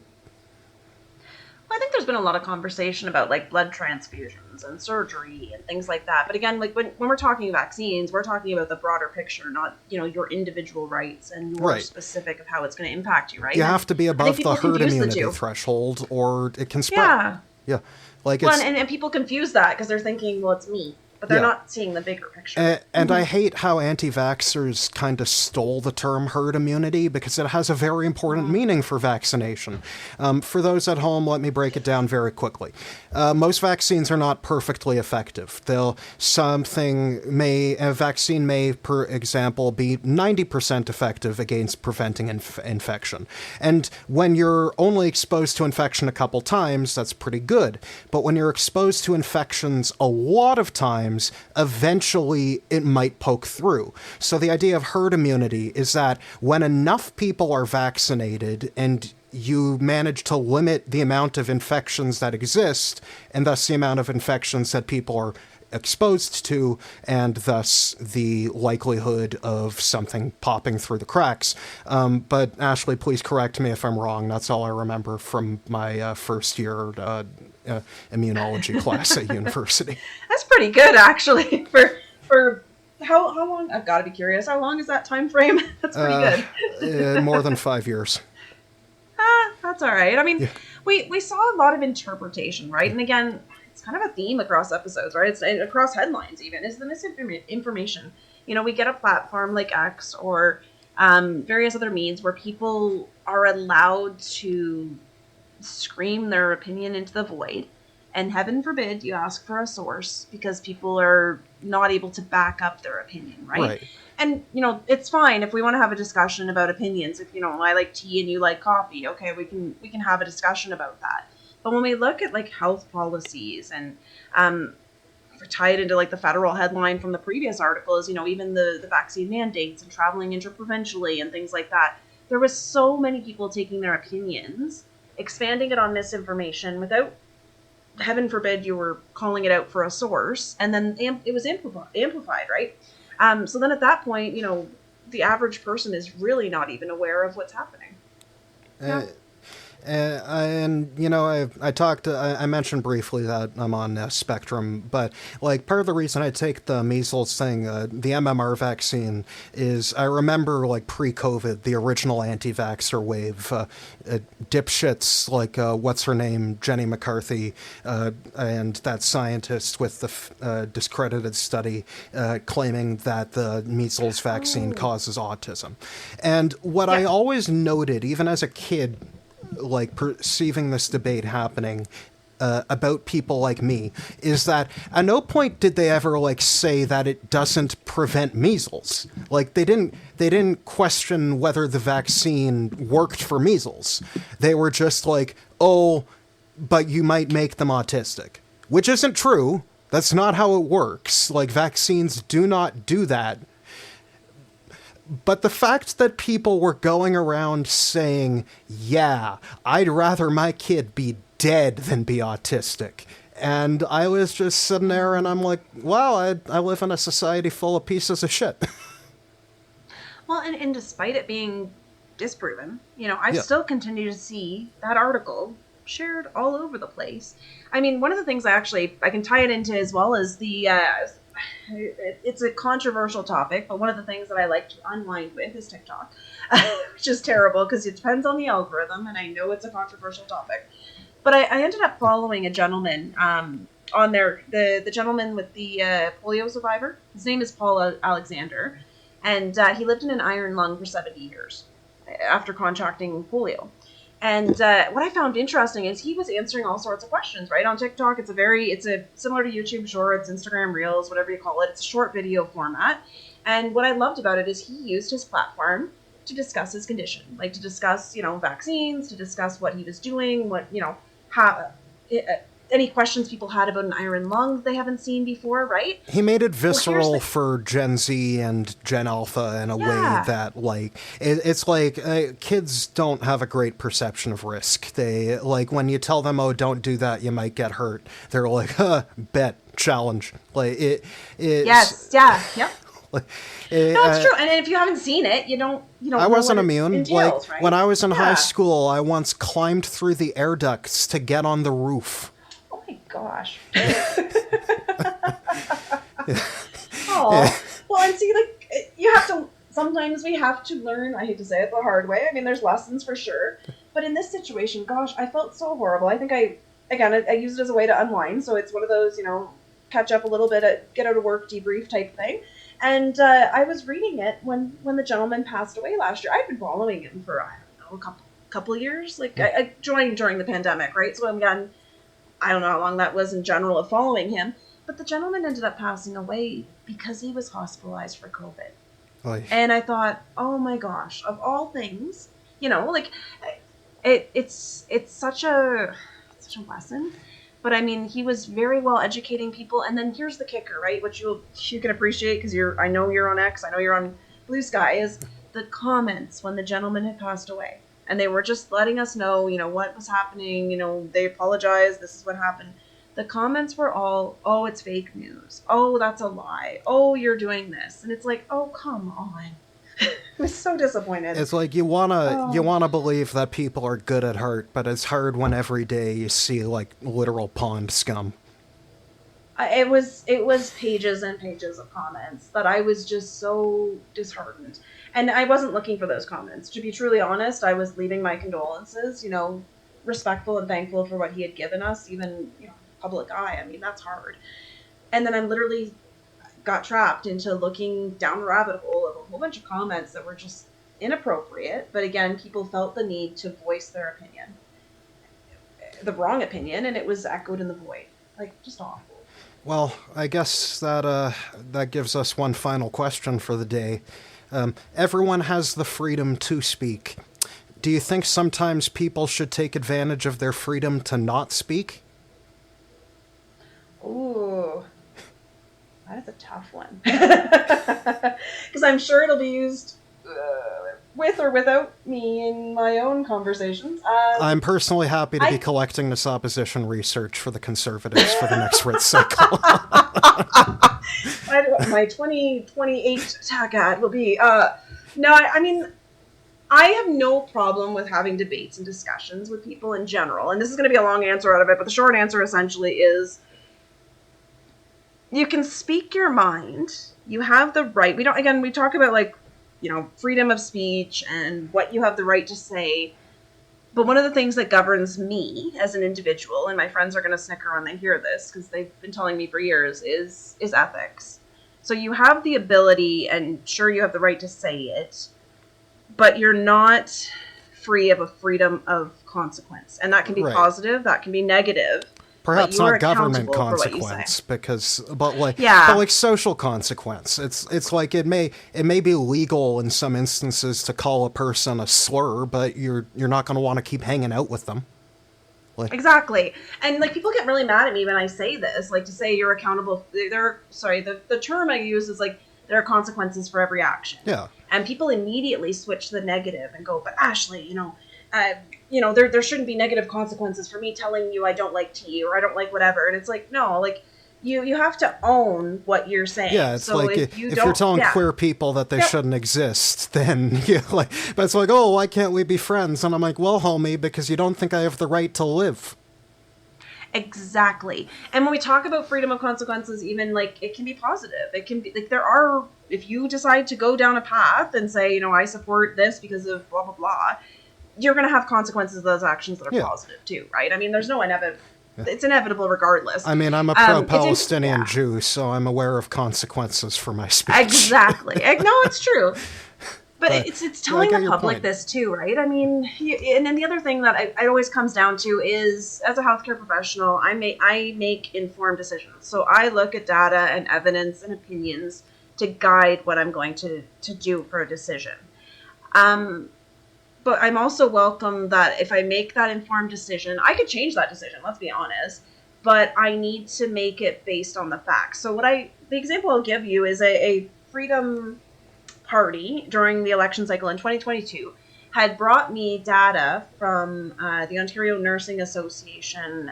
I think there's been a lot of conversation about like blood transfusions and surgery and things like that. But again, like when we're talking vaccines, we're talking about the broader picture, not, your individual rights and your specific of how it's going to impact you, right? You have to be above the herd immunity threshold or it can spread. Yeah. Like and people confuse that because they're thinking, well, it's me. But they're not seeing the bigger picture. And I hate how anti-vaxxers kind of stole the term herd immunity because it has a very important meaning for vaccination. For those at home, let me break it down very quickly. Most vaccines are not perfectly effective. A vaccine may, for example, be 90% effective against preventing infection. And when you're only exposed to infection a couple times, that's pretty good. But when you're exposed to infections a lot of times, eventually it might poke through. So the idea of herd immunity is that when enough people are vaccinated and you manage to limit the amount of infections that exist, and thus the amount of infections that people are exposed to, and thus the likelihood of something popping through the cracks. But Ashley, please correct me if I'm wrong. That's all I remember from my first year immunology class at university. That's pretty good, actually, for how long? I've got to be curious. How long is that time frame? That's pretty good. More than 5 years. That's all right. I mean, we saw a lot of interpretation, right? And again, it's kind of a theme across episodes, right? It's across headlines even, is the misinformation. We get a platform like X or various other means where people are allowed to scream their opinion into the void. And heaven forbid you ask for a source because people are not able to back up their opinion, right? And, it's fine if we want to have a discussion about opinions. If, I like tea and you like coffee, okay, we can have a discussion about that. But when we look at like health policies and we're tied into like the federal headline from the previous article is, even the vaccine mandates and traveling interprovincially and things like that, there was so many people taking their opinions, expanding it on misinformation without, heaven forbid, you were calling it out for a source, and then it was amplified, right? So then at that point, the average person is really not even aware of what's happening. I mentioned briefly that I'm on Spectrum, but like part of the reason I take the measles thing, the MMR vaccine, is I remember like pre-COVID, the original anti-vaxxer wave, dipshits like what's her name, Jenny McCarthy, and that scientist with the discredited study claiming that the measles vaccine causes autism. And what I always noted, even as a kid, like perceiving this debate happening about people like me, is that at no point did they ever like say that it doesn't prevent measles. Like they didn't question whether the vaccine worked for measles. They were just like, oh, but you might make them autistic, which isn't true. That's not how it works. Like vaccines do not do that. But the fact that people were going around saying, yeah, I'd rather my kid be dead than be autistic. And I was just sitting there and I'm like, wow, I live in a society full of pieces of shit. Well, and despite it being disproven, I still continue to see that article shared all over the place. I mean, one of the things I can tie it into as well as the it's a controversial topic, but one of the things that I like to unwind with is TikTok, which is terrible because it depends on the algorithm, and I know it's a controversial topic. But I ended up following a gentleman on there, the gentleman with the polio survivor. His name is Paul Alexander, and he lived in an iron lung for 70 years after contracting polio. And what I found interesting is he was answering all sorts of questions, right? On TikTok, it's a similar to YouTube Shorts, Instagram Reels, whatever you call it. It's a short video format. And what I loved about it is he used his platform to discuss his condition, like to discuss, vaccines, to discuss what he was doing, what, how, any questions people had about an iron lung that they haven't seen before, right? He made it visceral for Gen Z and Gen Alpha in a way that, it's like kids don't have a great perception of risk. They, when you tell them, oh, don't do that, you might get hurt, they're like, bet, challenge. Yes, yeah, yep. No, it's true. And if you haven't seen it, you don't I wasn't immune. Entails, right? When I was in high school, I once climbed through the air ducts to get on the roof. Gosh. Oh, well, and see, sometimes we have to learn, I hate to say it, the hard way. I mean, there's lessons for sure. But in this situation, gosh, I felt so horrible. I think I use it as a way to unwind. So it's one of those, catch up a little bit, get out of work, debrief type thing. And I was reading it when the gentleman passed away last year. I've been following him for, a couple of years. I joined during the pandemic, right? So I don't know how long that was in general of following him, but the gentleman ended up passing away because he was hospitalized for COVID. Oy. And I thought, oh my gosh, of all things, it's such a lesson. But I mean, he was very well educating people. And then here's the kicker, right? Which you can appreciate because I know you're on X, I know you're on Blue Sky, is the comments when the gentleman had passed away. And they were just letting us know, what was happening. They apologized. This is what happened. The comments were all, oh, it's fake news. Oh, that's a lie. Oh, you're doing this. And it's like, oh, come on. I was so disappointed. It's like you wanna believe that people are good at heart, but it's hard when every day you see literal pond scum. It was pages and pages of comments that I was just so disheartened. And I wasn't looking for those comments. To be truly honest, I was leaving my condolences, respectful and thankful for what he had given us, even, public eye. I mean, that's hard. And then I literally got trapped into looking down a rabbit hole of a whole bunch of comments that were just inappropriate. But again, people felt the need to voice their opinion, the wrong opinion, and it was echoed in the void. Just awful. Well, I guess that gives us one final question for the day. Everyone has the freedom to speak. Do you think sometimes people should take advantage of their freedom to not speak? Ooh, that is a tough one. Because I'm sure it'll be used with or without me in my own conversations. I'm personally happy to be collecting this opposition research for the Conservatives for the next writ cycle. My 2028 attack ad will be, no, I mean, I have no problem with having debates and discussions with people in general. And this is going to be a long answer out of it, but the short answer essentially is you can speak your mind. You have the right. We talk about freedom of speech and what you have the right to say. But one of the things that governs me as an individual, and my friends are going to snicker when they hear this because they've been telling me for years, is ethics. So you have the ability, and sure, you have the right to say it, but you're not free of a freedom of consequence. And that can be positive, that can be negative. Perhaps not government consequence, but social consequence. It's like it may be legal in some instances to call a person a slur, but you're not going to want to keep hanging out with them. Exactly, and people get really mad at me when I say this, to say you're accountable. The term I use is there are consequences for every action. Yeah, and people immediately switch to the negative and go, but Ashley, there shouldn't be negative consequences for me telling you I don't like tea or I don't like whatever. And it's no, you have to own what you're saying. Yeah, it's if you're telling queer people that they shouldn't exist, then but it's oh, why can't we be friends? And I'm well, homie, because you don't think I have the right to live. Exactly. And when we talk about freedom of consequences, even like it can be positive. It can be like there are, if you decide to go down a path and say, I support this because of blah, blah, blah, you're going to have consequences of those actions that are positive too, right? I mean, there's no it's inevitable regardless. I mean, I'm a pro-Palestinian Jew, so I'm aware of consequences for my speech. Exactly. No, it's true. But it's telling the public this too, right? I mean, and then the other thing that it always comes down to is, as a healthcare professional, I make informed decisions. So I look at data and evidence and opinions to guide what I'm going to do for a decision. But I'm also welcome that if I make that informed decision, I could change that decision, let's be honest, but I need to make it based on the facts. So the example I'll give you is a Freedom Party during the election cycle in 2022 had brought me data from the Ontario Nursing Association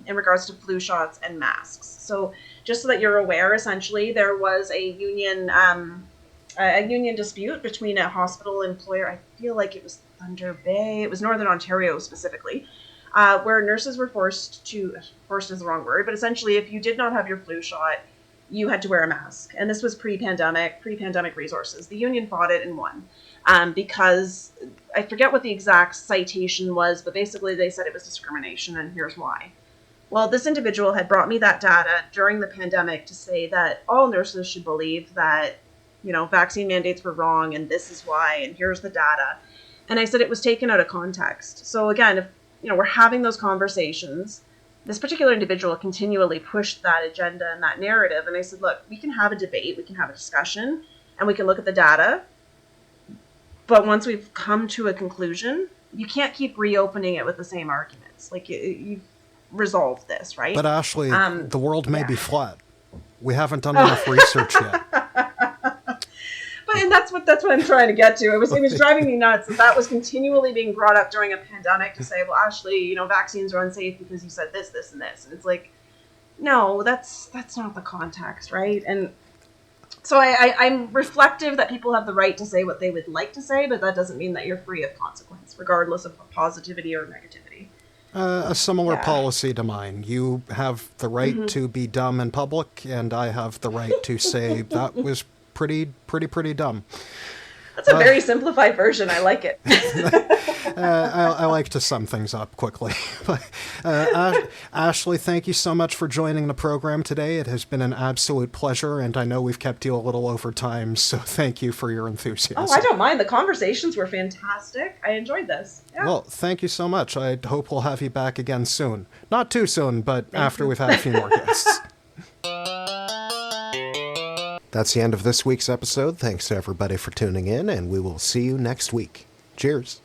in regards to flu shots and masks. So just so that you're aware, essentially, there was a union dispute between a hospital employer. I feel like it was Thunder Bay. It was Northern Ontario specifically, where nurses were forced is the wrong word, but essentially if you did not have your flu shot, you had to wear a mask. And this was pre-pandemic resources. The union fought it and won because I forget what the exact citation was, but basically they said it was discrimination, and here's why. Well, this individual had brought me that data during the pandemic to say that all nurses should believe that, vaccine mandates were wrong, and this is why, and here's the data. And I said it was taken out of context. So again, if we're having those conversations, this particular individual continually pushed that agenda and that narrative. And I said, look, we can have a debate, we can have a discussion, and we can look at the data. But once we've come to a conclusion, you can't keep reopening it with the same arguments. Like you've resolved this, right? But Ashley, the world may be flat. We haven't done enough research yet. And that's what I'm trying to get to. It was driving me nuts that was continually being brought up during a pandemic to say, well, Ashley, vaccines are unsafe because you said this, this, and this. And it's like, no, that's not the context, right? And so I'm reflective that people have the right to say what they would like to say, but that doesn't mean that you're free of consequence, regardless of positivity or negativity. A similar policy to mine. You have the right to be dumb in public, and I have the right to say that was pretty dumb. That's a very simplified version. I like it. I like to sum things up quickly. Ashley, thank you so much for joining the program today. It has been an absolute pleasure, and I know we've kept you a little over time, so thank you for your enthusiasm. Oh, I don't mind. The conversations were fantastic. I enjoyed this. Yeah. Well, thank you so much. I hope we'll have you back again soon. Not too soon, but after we've had a few more guests. That's the end of this week's episode. Thanks to everybody for tuning in, and we will see you next week. Cheers.